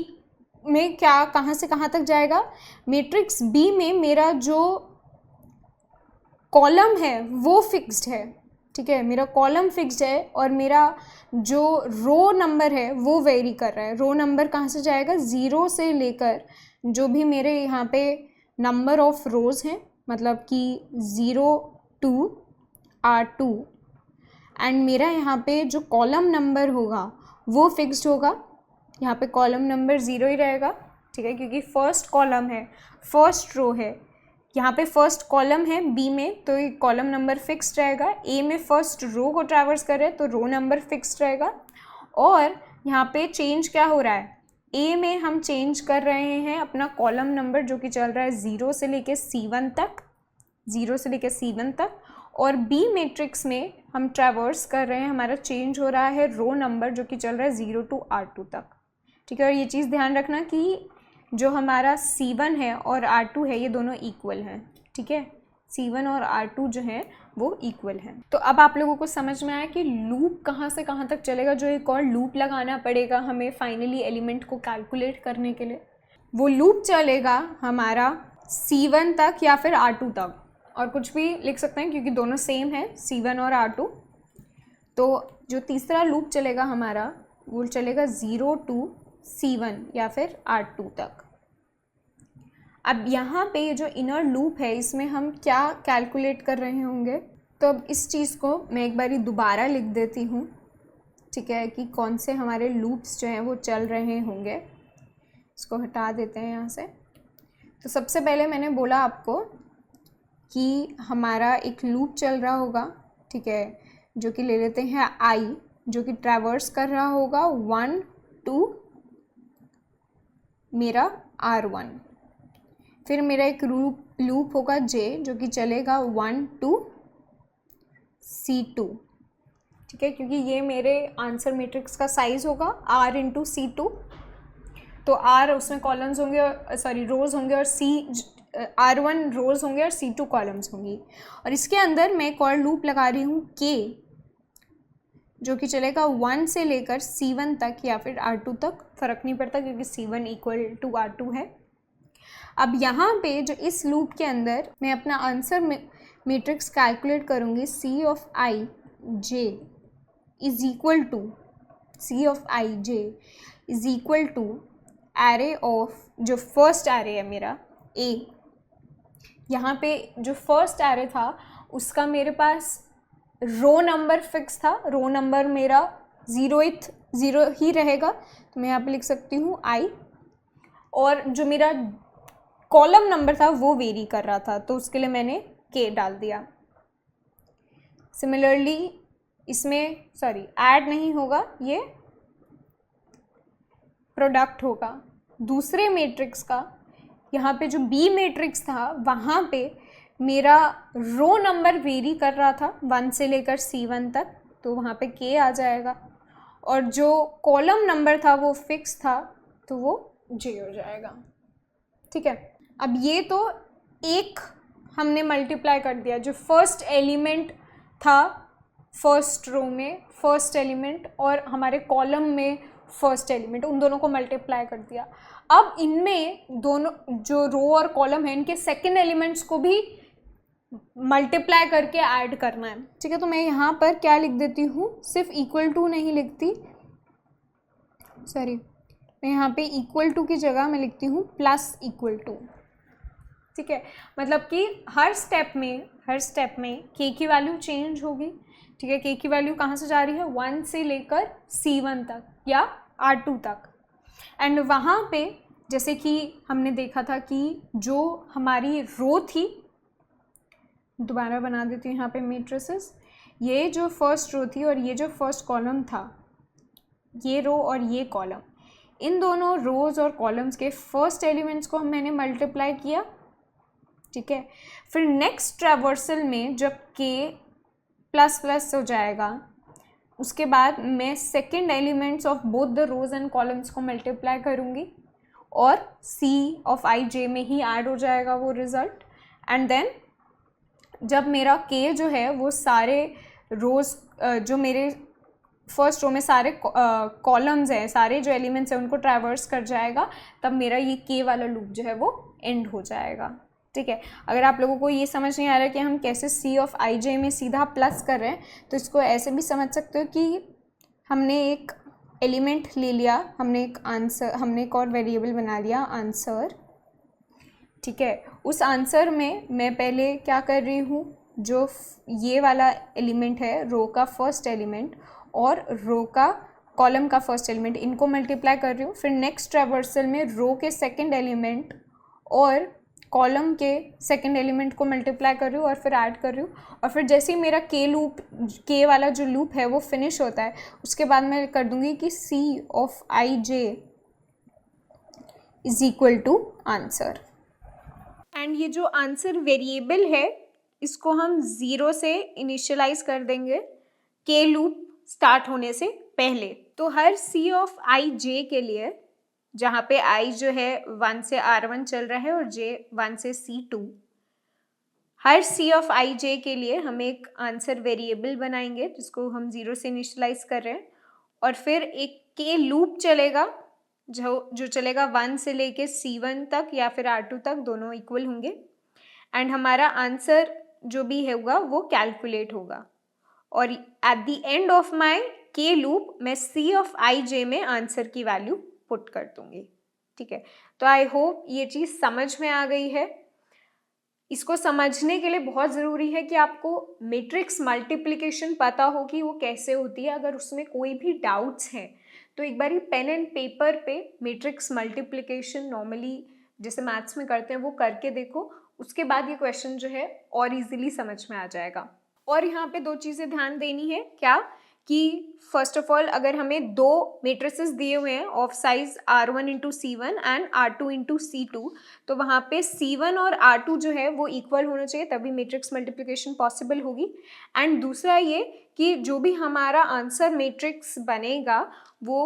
में क्या कहाँ से कहाँ तक जाएगा, मैट्रिक्स B में मेरा जो कॉलम है वो फिक्स्ड है। ठीक है, मेरा कॉलम फिक्स्ड है और मेरा जो रो नंबर है वो वेरी कर रहा है। रो नंबर कहाँ से जाएगा, 0 से लेकर जो भी मेरे यहाँ पे नंबर ऑफ रोज़ हैं, मतलब कि 0 R2 एंड मेरा यहाँ पे जो कॉलम नंबर होगा वो फिक्स्ड होगा, यहाँ पे कॉलम नंबर 0 ही रहेगा, ठीक है, क्योंकि फर्स्ट कॉलम है, फर्स्ट रो है, यहाँ पे फर्स्ट कॉलम है बी में, तो ये कॉलम नंबर फिक्स्ड रहेगा। ए में फर्स्ट रो को ट्रैवर्स कर रहे हैं तो रो नंबर फिक्स्ड रहेगा। और यहाँ पे चेंज क्या हो रहा है, ए में हम चेंज कर रहे हैं अपना कॉलम नंबर जो कि चल रहा है 0 से लेके C1 तक, 0 से लेके C1 तक, और बी मैट्रिक्स में हम ट्रैवर्स कर रहे हैं, हमारा चेंज हो रहा है रो नंबर जो कि चल रहा है 0 to R2 तक, ठीक है। और ये चीज़ ध्यान रखना कि जो हमारा C1 है और R2 है ये दोनों इक्वल हैं, ठीक है, C1 और R2 जो है वो इक्वल हैं। तो अब आप लोगों को समझ में आया कि लूप कहाँ से कहाँ तक चलेगा, जो एक और लूप लगाना पड़ेगा हमें फाइनली एलिमेंट को कैलकुलेट करने के लिए। वो लूप चलेगा हमारा C1 तक या फिर R2 तक, और कुछ भी लिख सकते हैं क्योंकि दोनों सेम है, C1 और R2। तो जो तीसरा लूप चलेगा हमारा वो चलेगा 0 to C1 या फिर R2 तक। अब यहाँ पे ये जो इनर लूप है इसमें हम क्या कैलकुलेट कर रहे होंगे, तो अब इस चीज़ को मैं एक बारी दोबारा लिख देती हूँ, ठीक है, कि कौन से हमारे लूप्स जो हैं वो चल रहे होंगे। इसको हटा देते हैं यहाँ से। तो सबसे पहले मैंने बोला आपको कि हमारा एक लूप चल रहा होगा, ठीक है, जो कि ले लेते हैं I, जो कि ट्रैवर्स कर रहा होगा 1 to मेरा R1। फिर मेरा एक लूप होगा J जो कि चलेगा 1 to C2, ठीक है, क्योंकि ये मेरे आंसर मैट्रिक्स का साइज होगा R into C2। तो R उसमें कॉलम्स होंगे, सॉरी रोज़ होंगे, और R1 रोज़ होंगे और C2 कॉलम्स होंगी। और इसके अंदर मैं एक और लूप लगा रही हूँ K, जो कि चलेगा 1 से लेकर C1 तक या फिर R2 तक, फ़र्क नहीं पड़ता क्योंकि C1 इक्वल टू R2 है। अब यहाँ पे जो इस लूप के अंदर मैं अपना आंसर मैट्रिक्स कैलकुलेट करूँगी, C of I J is equal to array of, जो फर्स्ट एरे है मेरा A, यहाँ पे जो फर्स्ट एरे था उसका मेरे पास रो नंबर फिक्स था, रो नंबर मेरा 0 ही रहेगा, तो मैं यहाँ पे लिख सकती हूँ I, और जो मेरा कॉलम नंबर था वो वेरी कर रहा था तो उसके लिए मैंने K डाल दिया। सिमिलरली इसमें ऐड नहीं होगा, ये प्रोडक्ट होगा दूसरे मैट्रिक्स का। यहाँ पे जो B मैट्रिक्स था वहाँ पे मेरा रो नंबर वेरी कर रहा था 1 से लेकर C1 तक, तो वहाँ पे K आ जाएगा, और जो कॉलम नंबर था वो फिक्स था तो वो J हो जाएगा, ठीक है। अब ये तो एक हमने मल्टीप्लाई कर दिया, जो फर्स्ट एलिमेंट था फर्स्ट रो में फर्स्ट एलिमेंट और हमारे कॉलम में फर्स्ट एलिमेंट, उन दोनों को मल्टीप्लाई कर दिया। अब इनमें दोनों जो रो और कॉलम है इनके सेकंड एलिमेंट्स को भी मल्टीप्लाई करके ऐड करना है, ठीक है। तो मैं यहाँ पर क्या लिख देती हूँ, सिर्फ इक्वल टू नहीं लिखती, मैं यहाँ पे इक्वल टू की जगह मैं लिखती हूँ प्लस इक्वल टू, ठीक है। मतलब कि हर स्टेप में K की वैल्यू चेंज होगी, ठीक है। K की वैल्यू कहाँ से जा रही है, 1 से लेकर C1 तक या R2 तक। एंड वहाँ पे जैसे कि हमने देखा था कि जो हमारी रो थी, दोबारा बना देती हूँ यहाँ पे मैट्रिसेस, ये जो फर्स्ट रो थी और ये जो फर्स्ट कॉलम था, ये रो और ये कॉलम, इन दोनों रोज़ और कॉलम्स के फर्स्ट एलिमेंट्स को मैंने मल्टीप्लाई किया, ठीक है। फिर नेक्स्ट ट्रैवर्सल में जब K प्लस प्लस हो जाएगा उसके बाद मैं second elements of both the rows and columns को मल्टीप्लाई करूँगी और C ऑफ I J में ही ऐड हो जाएगा वो रिज़ल्ट। एंड देन जब मेरा K जो है वो सारे रोज़ जो मेरे फर्स्ट रो में सारे कॉलम्स हैं, सारे जो एलिमेंट्स हैं उनको ट्रैवर्स कर जाएगा, तब मेरा ये K वाला लूप जो है वो एंड हो जाएगा, ठीक है। अगर आप लोगों को ये समझ नहीं आ रहा कि हम कैसे C ऑफ I J में सीधा प्लस कर रहे हैं, तो इसको ऐसे भी समझ सकते हो कि हमने एक एलिमेंट ले लिया, हमने एक और वेरिएबल बना लिया आंसर, ठीक है। उस आंसर में मैं पहले क्या कर रही हूँ, जो ये वाला एलिमेंट है, रो का फर्स्ट एलिमेंट और रो का कॉलम का फर्स्ट एलिमेंट, इनको मल्टीप्लाई कर रही हूँ। फिर नेक्स्ट ट्रावर्सल में रो के सेकंड एलिमेंट और कॉलम के सेकंड एलिमेंट को मल्टीप्लाई कर रही हूँ और फिर ऐड कर रही हूँ। और फिर जैसे ही मेरा के वाला जो लूप है वो फिनिश होता है, उसके बाद मैं कर दूँगी कि C of I J is equal to answer. And ये जो आंसर वेरिएबल है इसको हम 0 से इनिशियलाइज कर देंगे के लूप स्टार्ट होने से पहले। तो हर सी ऑफ आई जे के लिए, जहाँ पे आई जो है 1 से R1 चल रहा है और जे 1 से C2, her C of I जे के लिए हम एक आंसर वेरिएबल बनाएंगे जिसको हम 0 से इनिशियलाइज कर रहे हैं। और फिर एक के लूप चलेगा जो चलेगा 1 से लेके C1 तक या फिर R2 तक, दोनों इक्वल होंगे। एंड हमारा आंसर जो भी होगा वो कैलकुलेट होगा। और at the end of my के लूप मैं सी ऑफ आई जे में आंसर की वैल्यू पुट कर दूंगी। ठीक है, तो आई होप ये चीज़ समझ में आ गई है। इसको समझने के लिए बहुत ज़रूरी है कि आपको मैट्रिक्स मल्टीप्लिकेशन पता हो कि वो कैसे होती है। अगर उसमें कोई भी डाउट्स हैं तो एक बार पेन एंड पेपर पे मैट्रिक्स मल्टीप्लिकेशन नॉर्मली जैसे मैथ्स में करते हैं वो करके देखो, उसके बाद ये क्वेश्चन जो है और इजीली समझ में आ जाएगा। और यहाँ पे 2 चीज़ें ध्यान देनी है, क्या कि फर्स्ट ऑफ ऑल अगर हमें 2 मैट्रिसेस दिए हुए हैं of size R1 into C1 and R2 into C2, तो वहाँ पे C1 और R2 जो है वो इक्वल होना चाहिए, तभी मैट्रिक्स मल्टीप्लिकेशन पॉसिबल होगी। एंड दूसरा ये कि जो भी हमारा आंसर मैट्रिक्स बनेगा वो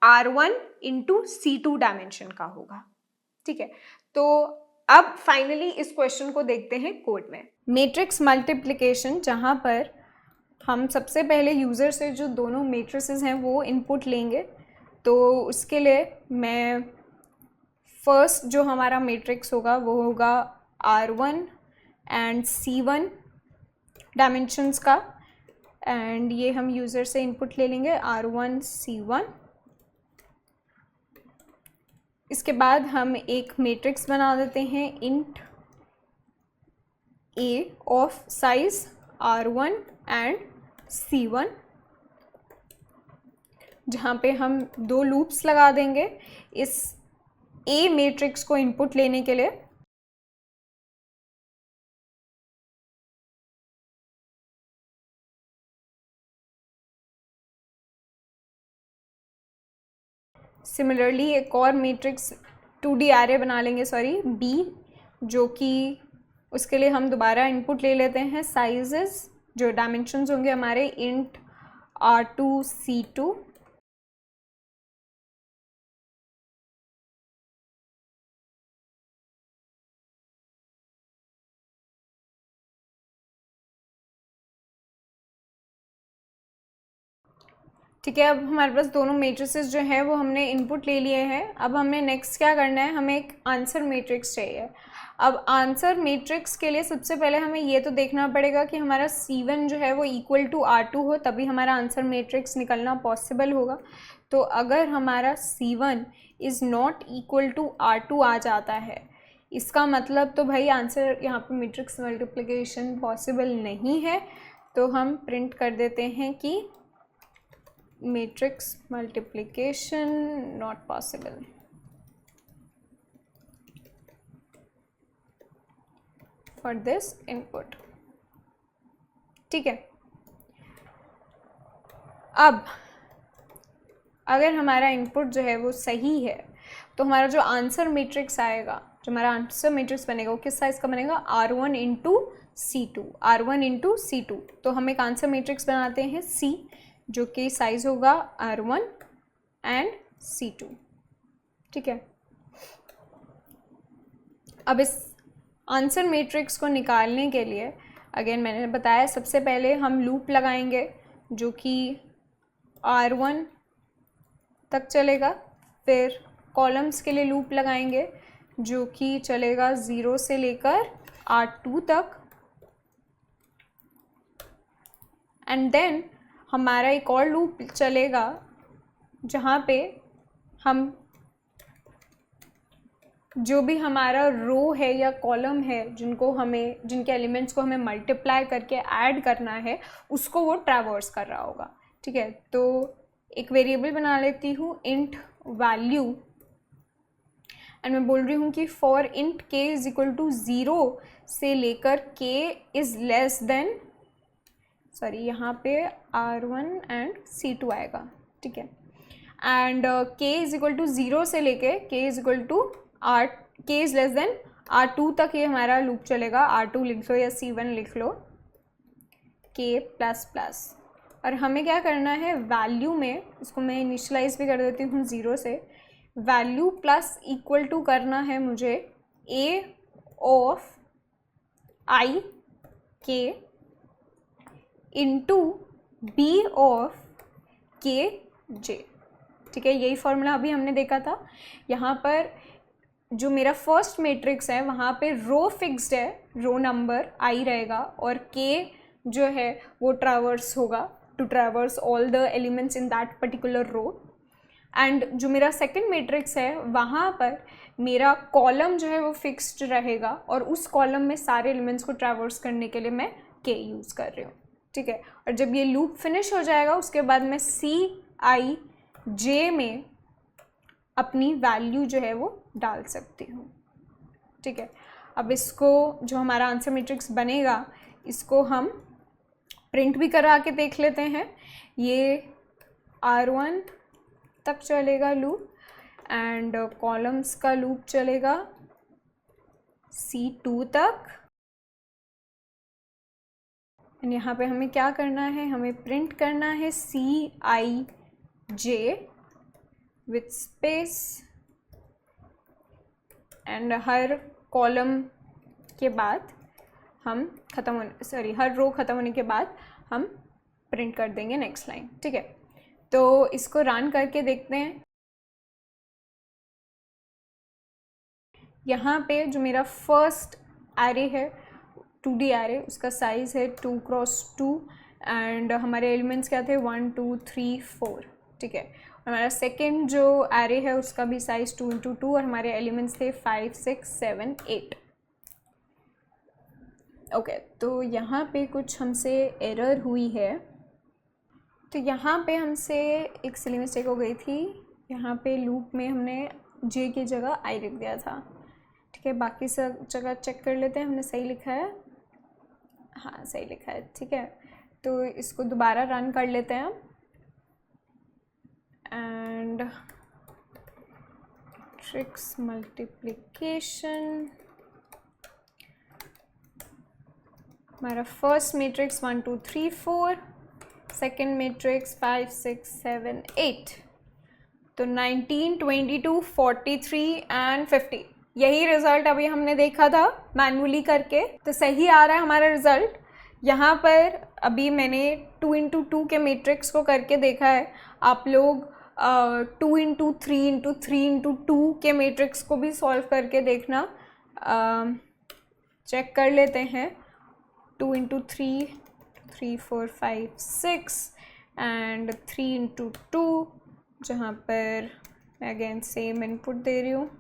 R1 इंटू C2 डायमेंशन का होगा। ठीक है, तो अब फाइनली इस क्वेश्चन को देखते हैं कोड में। मैट्रिक्स मल्टीप्लिकेशन, जहाँ पर हम सबसे पहले यूज़र से जो दोनों मैट्रिसेस हैं वो इनपुट लेंगे। तो उसके लिए मैं फर्स्ट जो हमारा मैट्रिक्स होगा वो होगा R1 एंड C1 डायमेंशंस का, एंड ये हम यूज़र से इनपुट ले लेंगे R1 C1। इसके बाद हम एक मैट्रिक्स बना देते हैं int A of size R1 and C1, जहाँ पे हम 2 लूप्स लगा देंगे इस A मैट्रिक्स को इनपुट लेने के लिए। सिमिलरली एक और मैट्रिक्स 2D एरे बना लेंगे, B, जो कि उसके लिए हम दोबारा इनपुट ले लेते हैं साइजेस, जो डायमेंशंस होंगे हमारे इंट R2 C2। ठीक है, अब हमारे पास दोनों मैट्रिसेस जो है वो हमने इनपुट ले लिए हैं। अब हमें नेक्स्ट क्या करना है, हमें एक आंसर मैट्रिक्स चाहिए। अब आंसर मैट्रिक्स के लिए सबसे पहले हमें ये तो देखना पड़ेगा कि हमारा C1 जो है वो इक्वल टू R2 हो, तभी हमारा आंसर मैट्रिक्स निकलना पॉसिबल होगा। तो अगर हमारा C1 is not equal to R2 आ जाता है, इसका मतलब तो भाई आंसर यहाँ पे मैट्रिक्स मल्टीप्लिकेशन पॉसिबल नहीं है। तो हम प्रिंट कर देते हैं कि matrix multiplication not possible for this input। ठीक है, अब अगर हमारा इनपुट जो है वो सही है तो हमारा जो आंसर मैट्रिक्स आएगा, जो हमारा आंसर मैट्रिक्स बनेगा वो किस साइज का बनेगा, R1 into C2, R1 into C2। तो हम एक आंसर मैट्रिक्स बनाते हैं C, जो कि साइज होगा R1 एंड C2। ठीक है, अब इस आंसर मैट्रिक्स को निकालने के लिए अगेन मैंने बताया सबसे पहले हम लूप लगाएंगे जो कि R1 तक चलेगा, फिर कॉलम्स के लिए लूप लगाएंगे जो कि चलेगा 0 से लेकर R2 तक, एंड देन हमारा एक और लूप चलेगा जहाँ पे हम जो भी हमारा रो है या कॉलम है जिनके एलिमेंट्स को हमें मल्टीप्लाई करके ऐड करना है, उसको वो ट्रैवर्स कर रहा होगा। ठीक है, तो एक वेरिएबल बना लेती हूँ इंट वैल्यू, एंड मैं बोल रही हूँ कि for int k is equal to 0 से लेकर k is less than, sorry यहाँ पे R1 एंड C2 आएगा। ठीक है, and k is equal to 0 से लेके k is equal to k is less than R2 तक ये हमारा लूप चलेगा। R2 लिख लो या C1 लिख लो, k प्लस प्लस। और हमें क्या करना है, वैल्यू में इसको मैं इनिशलाइज भी कर देती हूँ 0 से, वैल्यू प्लस इक्वल टू करना है मुझे a of I k into b of k j। ठीक है, यही फॉर्मूला अभी हमने देखा था। यहाँ पर जो मेरा फर्स्ट मैट्रिक्स है वहाँ पे रो फिक्स्ड है, रो नंबर आई रहेगा, और k जो है वो ट्रैवर्स होगा, to traverse all the elements in that particular row. And जो मेरा सेकंड मैट्रिक्स है वहाँ पर मेरा कॉलम जो है वो फिक्स्ड रहेगा, और उस कॉलम में सारे एलिमेंट्स को ट्रैवर्स करने के लिए मैं k यूज़ कर रही हूँ। ठीक है, और जब ये लूप फिनिश हो जाएगा उसके बाद मैं Cij में अपनी वैल्यू जो है वो डाल सकती हूँ। ठीक है, अब इसको जो हमारा आंसर मैट्रिक्स बनेगा इसको हम प्रिंट भी करा के देख लेते हैं। ये R1 तक चलेगा लूप, एंड कॉलम्स का लूप चलेगा C2 तक। एंड यहाँ पे हमें क्या करना है, हमें प्रिंट करना है Cij with space, and her column के बाद हम हर रो ख़त्म होने के बाद हम प्रिंट कर देंगे नेक्स्ट लाइन। ठीक है, तो इसको रन करके देखते हैं। यहाँ पे जो मेरा फर्स्ट एरे है 2D एरे, उसका साइज़ है 2 × 2, एंड हमारे एलिमेंट्स क्या थे 1 2 3 4। ठीक है, हमारा सेकेंड जो एरे है उसका भी साइज़ 2 × 2, और हमारे एलिमेंट्स थे 5 6 7 8। ओके, तो यहाँ पे कुछ हमसे एरर हुई है। तो यहाँ पे हमसे एक सिली मिस्टेक हो गई थी, यहाँ पे लूप में हमने j की जगह i लिख दिया था। ठीक है, बाकी सब जगह चेक कर लेते हैं हमने सही लिखा है, हाँ सही लिखा है। ठीक है, तो इसको दोबारा रन कर लेते हैं एंड ट्रिक्स मल्टीप्लिकेशन, हमारा फर्स्ट मैट्रिक्स 1 2 3 4, सेकेंड मैट्रिक्स 5 6 7 8, तो 19 22 43 एंड 50, यही रिज़ल्ट अभी हमने देखा था मैन्युअली करके। तो सही आ रहा है हमारा रिज़ल्ट। यहाँ पर अभी मैंने 2 × 2 के मैट्रिक्स को करके देखा है, आप लोग 2 × 3 × 3 × 2 के मैट्रिक्स को भी सॉल्व करके देखना। चेक कर लेते हैं, 2 × 3 3 4 5 6 एंड 3 × 2, जहाँ पर मैं अगेन सेम इनपुट दे रही हूँ।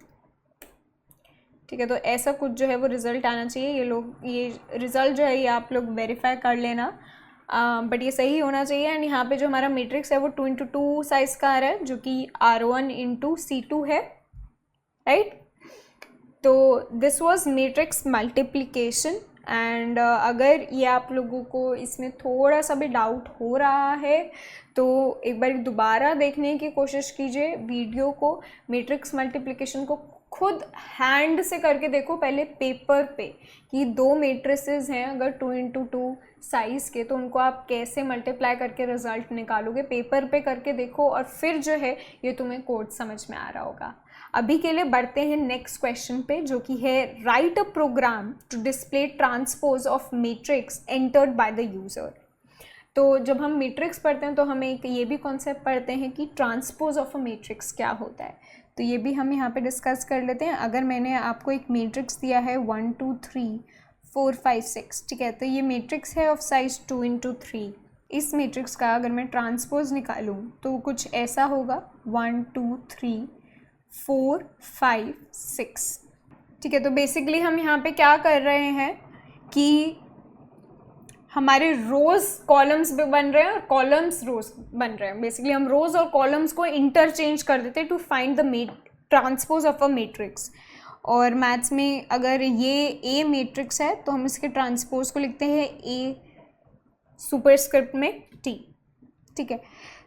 ठीक है, तो ऐसा कुछ जो है वो रिज़ल्ट आना चाहिए। ये रिज़ल्ट जो है ये आप लोग वेरीफाई कर लेना, बट ये सही होना चाहिए। एंड यहाँ पे जो हमारा मैट्रिक्स है वो 2 × 2 साइज़ का आ रहा है, जो कि R1 × C2 है, राइट। तो this was matrix multiplication. And अगर ये आप लोगों को इसमें थोड़ा सा भी डाउट हो रहा है तो एक बार दोबारा देखने की कोशिश कीजिए वीडियो को, मैट्रिक्स मल्टीप्लिकेशन को खुद हैंड से करके देखो पहले पेपर पे, कि दो मैट्रिसेस हैं अगर 2 × 2 साइज़ के, तो उनको आप कैसे मल्टीप्लाई करके रिज़ल्ट निकालोगे, पेपर पे करके देखो, और फिर जो है ये तुम्हें कोड समझ में आ रहा होगा। अभी के लिए बढ़ते हैं नेक्स्ट क्वेश्चन पे, जो कि है write a program to display transpose of matrix entered by the user. तो जब हम मैट्रिक्स पढ़ते हैं तो हमें एक ये भी कॉन्सेप्ट पढ़ते हैं कि ट्रांसपोज ऑफ अ मैट्रिक्स क्या होता है, तो ये भी हम यहाँ पे डिस्कस कर लेते हैं। अगर मैंने आपको एक मैट्रिक्स दिया है 1 2 3 4 5 6, ठीक है, तो ये मैट्रिक्स है ऑफ साइज 2 × 3। इस मैट्रिक्स का अगर मैं ट्रांसपोज निकालूँ तो कुछ ऐसा होगा 1 2 3 4 5 6, ठीक है, तो बेसिकली हम यहाँ पे क्या कर रहे हैं कि हमारे रोज कॉलम्स भी बन रहे हैं और कॉलम्स रोज बन रहे हैं। बेसिकली हम रोज और कॉलम्स को इंटरचेंज कर देते हैं to find the transpose of a matrix. और मैथ्स में अगर ये ए मैट्रिक्स है तो हम इसके ट्रांसपोज को लिखते हैं ए सुपरस्क्रिप्ट में टी। ठीक है,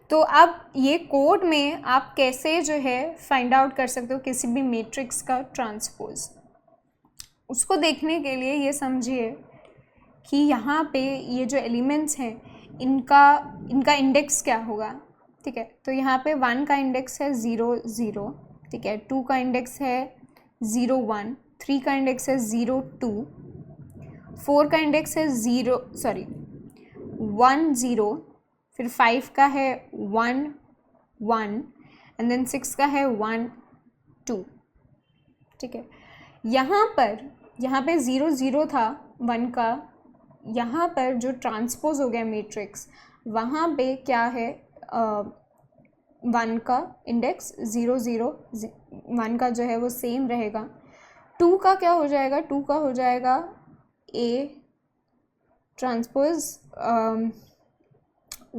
तो अब ये कोड में आप कैसे जो है फाइंड आउट कर सकते हो किसी भी मैट्रिक्स का ट्रांसपोज। उसको देखने के लिए ये समझिए कि यहाँ पे ये जो एलिमेंट्स हैं इनका इंडेक्स क्या होगा। ठीक है, तो यहाँ पे 1 का इंडेक्स है 0 0, ठीक है, 2 का इंडेक्स है 0 1, 3 का इंडेक्स है 0 2, 4 का इंडेक्स है 1 0, फिर 5 का है 1 1 एंड देन 6 का है 1 2। ठीक है, यहाँ पे 0 0 था 1 का, यहाँ पर जो ट्रांसपोज हो गया मैट्रिक्स वहाँ पे क्या है 1 का इंडेक्स 0 0, 1 का जो है वो सेम रहेगा। 2 का क्या हो जाएगा, 2 का हो जाएगा A transpose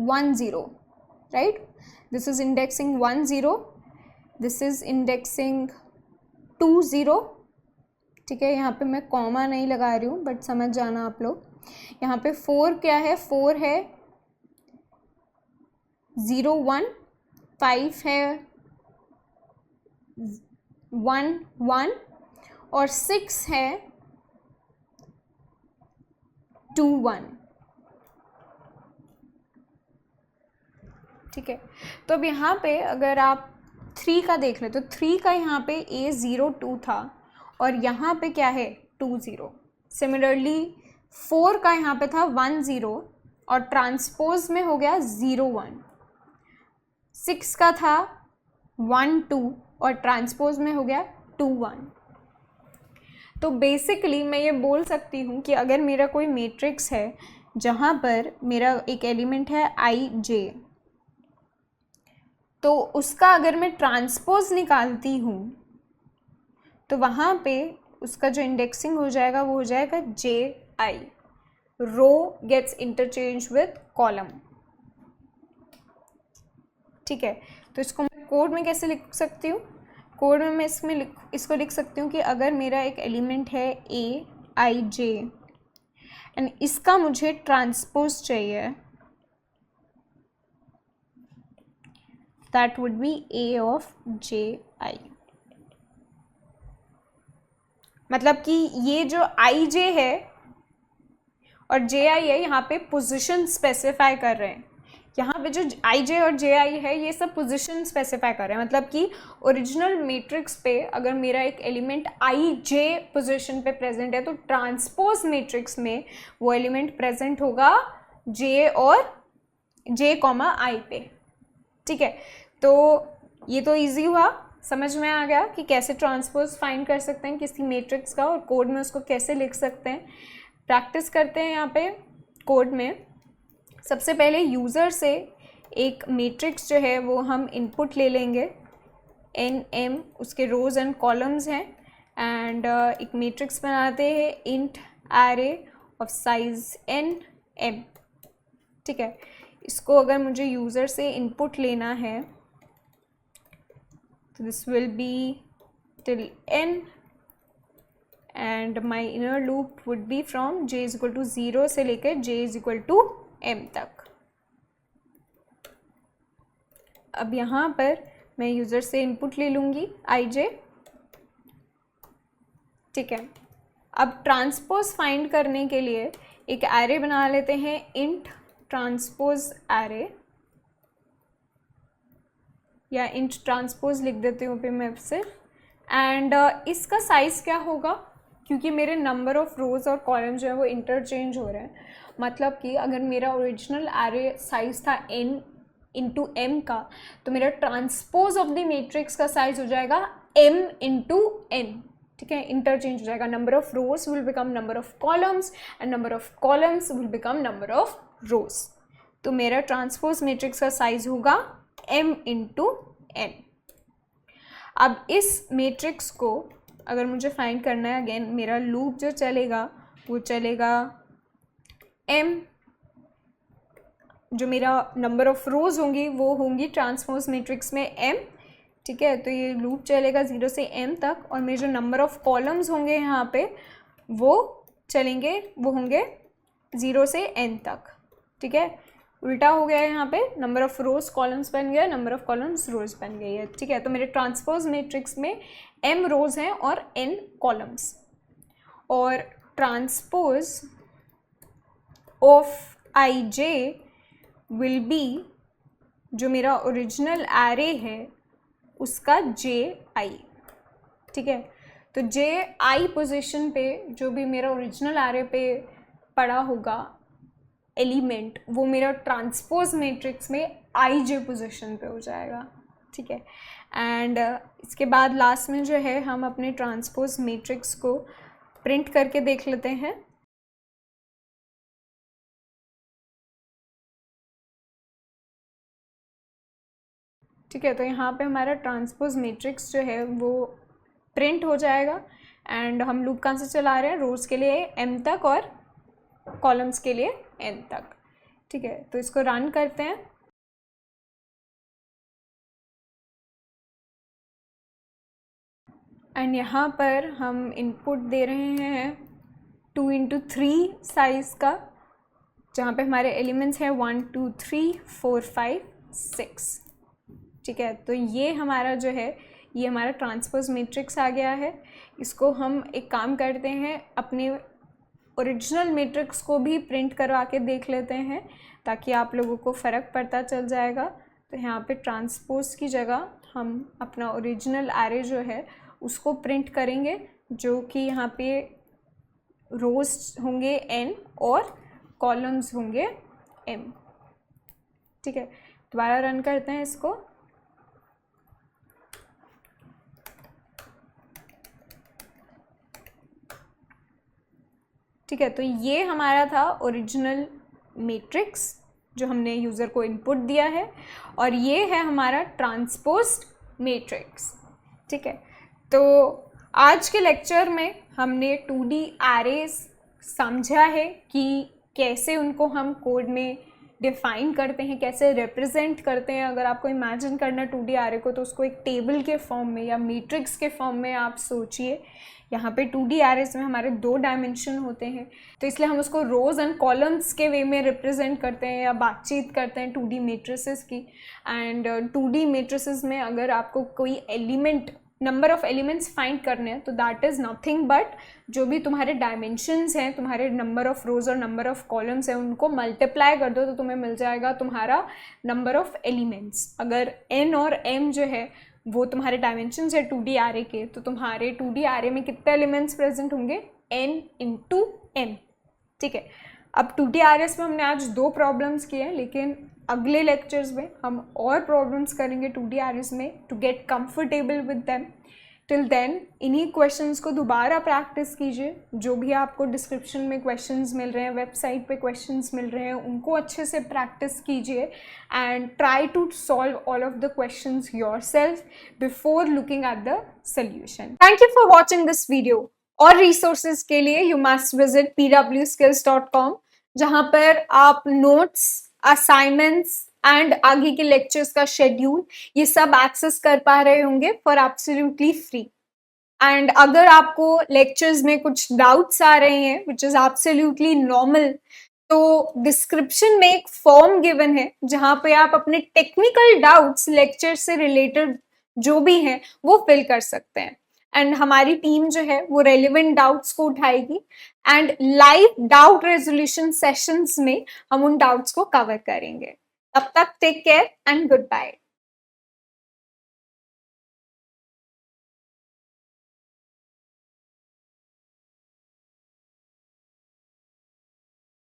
1 0, right. This is indexing 1 0, this is indexing 2 0। ठीक है, यहाँ पे मैं कॉमा नहीं लगा रही हूँ बट समझ जाना आप लोग। यहाँ पे 4 क्या है, 4 है 0 1, 5 है 1 1 और 6 है 2 1। ठीक है, तो अब यहाँ पे अगर आप 3 का देख ले तो 3 का यहाँ पे A 0 2 था और यहाँ पे क्या है 2 0। सिमिलरली 4 का यहाँ पे था 1 0 और ट्रांसपोज में हो गया 0 1। 6 का था 1 2 और ट्रांसपोज में हो गया 2 1। तो बेसिकली मैं ये बोल सकती हूँ कि अगर मेरा कोई मैट्रिक्स है जहाँ पर मेरा एक एलिमेंट है आई जे, तो उसका अगर मैं ट्रांसपोज निकालती हूँ तो वहाँ पे उसका जो इंडेक्सिंग हो जाएगा वो हो जाएगा जे आई, रो गेट्स इंटरचेंज विथ कॉलम। ठीक है, तो इसको मैं कोड में कैसे लिख सकती हूँ, कोड में मैं इसको लिख सकती हूँ कि अगर मेरा एक एलिमेंट है ए आई जे एंड इसका मुझे ट्रांसपोज चाहिए, that would be A of J I. मतलब कि ये जो आई जे है और जे आई है यहाँ पे पोजीशन स्पेसिफाई कर रहे हैं। यहाँ पे जो आई जे और जे आई है ये सब पोजीशन स्पेसिफाई कर रहे हैं। मतलब कि ओरिजिनल मैट्रिक्स पे अगर मेरा एक एलिमेंट आई जे पोजीशन पे प्रेजेंट है तो ट्रांसपोज मैट्रिक्स में वो एलिमेंट प्रेजेंट होगा जे और जे कॉमा आई पे। ठीक है, तो ये तो इजी हुआ, समझ में आ गया कि कैसे ट्रांसपोज फाइंड कर सकते हैं किसी मैट्रिक्स का और कोड में उसको कैसे लिख सकते हैं। प्रैक्टिस करते हैं यहाँ पे कोड में। सबसे पहले यूज़र से एक मैट्रिक्स जो है वो हम इनपुट ले लेंगे, एन एम उसके रोज़ एंड कॉलम्स हैं, एंड एक मैट्रिक्स बनाते हैं int array of size N M. ठीक है, इसको अगर मुझे यूज़र से इनपुट लेना है तो this will be till n and my inner loop would be from j is equal to 0 से लेकर j is equal to m तक। अब यहाँ पर मैं यूज़र से इनपुट ले लूँगी ij। ठीक है, अब ट्रांसपोज फाइंड करने के लिए एक एरे बना लेते हैं इंट ट्रांसपोज एरे, या इंट ट्रांसपोज लिख देती हूँ पे मैं सिर्फ। एंड इसका साइज़ क्या होगा, क्योंकि मेरे नंबर ऑफ रोज़ और कॉलम जो है वो इंटरचेंज हो रहे हैं। मतलब कि अगर मेरा ओरिजिनल एरे साइज़ था n इंटू एम का, तो मेरा ट्रांसपोज ऑफ द मैट्रिक्स का साइज़ हो जाएगा m इंटू n। ठीक है, इंटरचेंज हो जाएगा। Number of rose will become number of columns and number of columns will become number of रोज। तो मेरा ट्रांसपोज मैट्रिक्स का साइज़ होगा m इंटू n। अब इस मैट्रिक्स को अगर मुझे फाइंड करना है, अगेन मेरा लूप जो चलेगा वो चलेगा m, जो मेरा नंबर ऑफ रोज होंगी वो होंगी ट्रांसपोज मैट्रिक्स में m, ठीक है। तो ये लूप चलेगा 0 से m तक, और मेरे जो नंबर ऑफ कॉलम्स होंगे यहाँ पे वो चलेंगे, वो होंगे 0 से n तक, ठीक है। उल्टा हो गया है, यहाँ पे नंबर ऑफ रोज कॉलम्स बन गया, नंबर ऑफ कॉलम्स रोज बन गई है, ठीक है। तो मेरे ट्रांसपोज मैट्रिक्स में m रोज हैं और n कॉलम्स, और transpose of ij will be, जो मेरा ओरिजिनल एरे है उसका ji, ठीक है। तो ji पोजीशन पे जो भी मेरा ओरिजिनल एरे पे पड़ा होगा एलिमेंट, वो मेरा ट्रांसपोज मैट्रिक्स में ij पोजीशन पे हो जाएगा, ठीक है। एंड इसके बाद लास्ट में जो है हम अपने ट्रांसपोज मैट्रिक्स को प्रिंट करके देख लेते हैं। ठीक है, तो यहाँ पे हमारा ट्रांसपोज मैट्रिक्स जो है वो प्रिंट हो जाएगा, एंड हम लूप कहाँ से चला रहे हैं, रोज के लिए m तक और कॉलम्स के लिए n तक, ठीक है। तो इसको रन करते हैं। एंड यहाँ पर हम इनपुट दे रहे हैं 2x3 साइज का, जहाँ पे हमारे एलिमेंट्स हैं 1 2 3 4 5 6, ठीक है। तो ये हमारा जो है, ये हमारा ट्रांसपोज मैट्रिक्स आ गया है। इसको हम एक काम करते हैं, अपने ओरिजिनल मैट्रिक्स को भी प्रिंट करवा के देख लेते हैं, ताकि आप लोगों को फ़र्क पता चल जाएगा। तो यहाँ पे ट्रांसपोज की जगह हम अपना ओरिजिनल एरे जो है उसको प्रिंट करेंगे, जो कि यहाँ पे रोज होंगे n और कॉलम्स होंगे m, ठीक है। दोबारा रन करते हैं इसको। ठीक है, तो ये हमारा था ओरिजिनल मैट्रिक्स जो हमने यूज़र को इनपुट दिया है, और ये है हमारा ट्रांसपोज्ड मैट्रिक्स, ठीक है। तो आज के लेक्चर में हमने 2D एरेज समझा है कि कैसे उनको हम कोड में डिफ़ाइन करते हैं, कैसे रिप्रेजेंट करते हैं। अगर आपको इमेजिन करना 2D एरे को, तो उसको एक टेबल के फॉर्म में या मैट्रिक्स के फॉर्म में आप सोचिए। यहाँ पे 2D एरेज में हमारे 2 डायमेंशन होते हैं, तो इसलिए हम उसको रोज़ एंड कॉलम्स के वे में रिप्रेजेंट करते हैं या बातचीत करते हैं 2D मैट्रिसेस की। एंड 2D मैट्रिसेस में अगर आपको कोई element, number of elements find करने हैं, तो दैट इज़ नथिंग बट जो भी तुम्हारे डायमेंशंस हैं, तुम्हारे नंबर ऑफ रोज और नंबर ऑफ कॉलम्स हैं, उनको मल्टीप्लाई कर दो तो तुम्हें मिल जाएगा तुम्हारा नंबर ऑफ एलिमेंट्स। अगर n और m जो है वो तुम्हारे डायमेंशंस है 2D एरे के, तो तुम्हारे 2D एरे में कितने एलिमेंट्स प्रेजेंट होंगे, n × m, ठीक है। अब 2D एरेस में हमने आज 2 प्रॉब्लम्स किए हैं, लेकिन अगले लेक्चर्स में हम और प्रॉब्लम्स करेंगे 2D एरेस में, to get comfortable with them. Till then इन्हीं क्वेश्चंस को दोबारा प्रैक्टिस कीजिए, जो भी आपको डिस्क्रिप्शन में क्वेश्चंस मिल रहे हैं, वेबसाइट पे क्वेश्चंस मिल रहे हैं, उनको अच्छे से प्रैक्टिस कीजिए and try to solve all of the questions yourself before looking at the solution. Thank you for watching this video. और रिसोर्सेज के लिए यू मस्ट विजिट pwskills.com, जहाँ पर आप नोट्स, असाइनमेंट्स एंड आगे के लेक्चर्स का शेड्यूल ये सब एक्सेस कर पा रहे होंगे फॉर एब्सोल्युटली फ्री। एंड अगर आपको लेक्चर्स में कुछ डाउट्स आ रहे हैं, विच इज एब्सोल्युटली नॉर्मल, तो डिस्क्रिप्शन में एक फॉर्म गिवन है जहाँ पे आप अपने टेक्निकल डाउट्स लेक्चर से रिलेटेड जो भी हैं वो फिल कर सकते हैं, एंड हमारी टीम जो है वो रेलिवेंट डाउट्स को उठाएगी and live doubt resolution sessions में हम उन डाउट्स को कवर करेंगे। तब तक take care and good bye.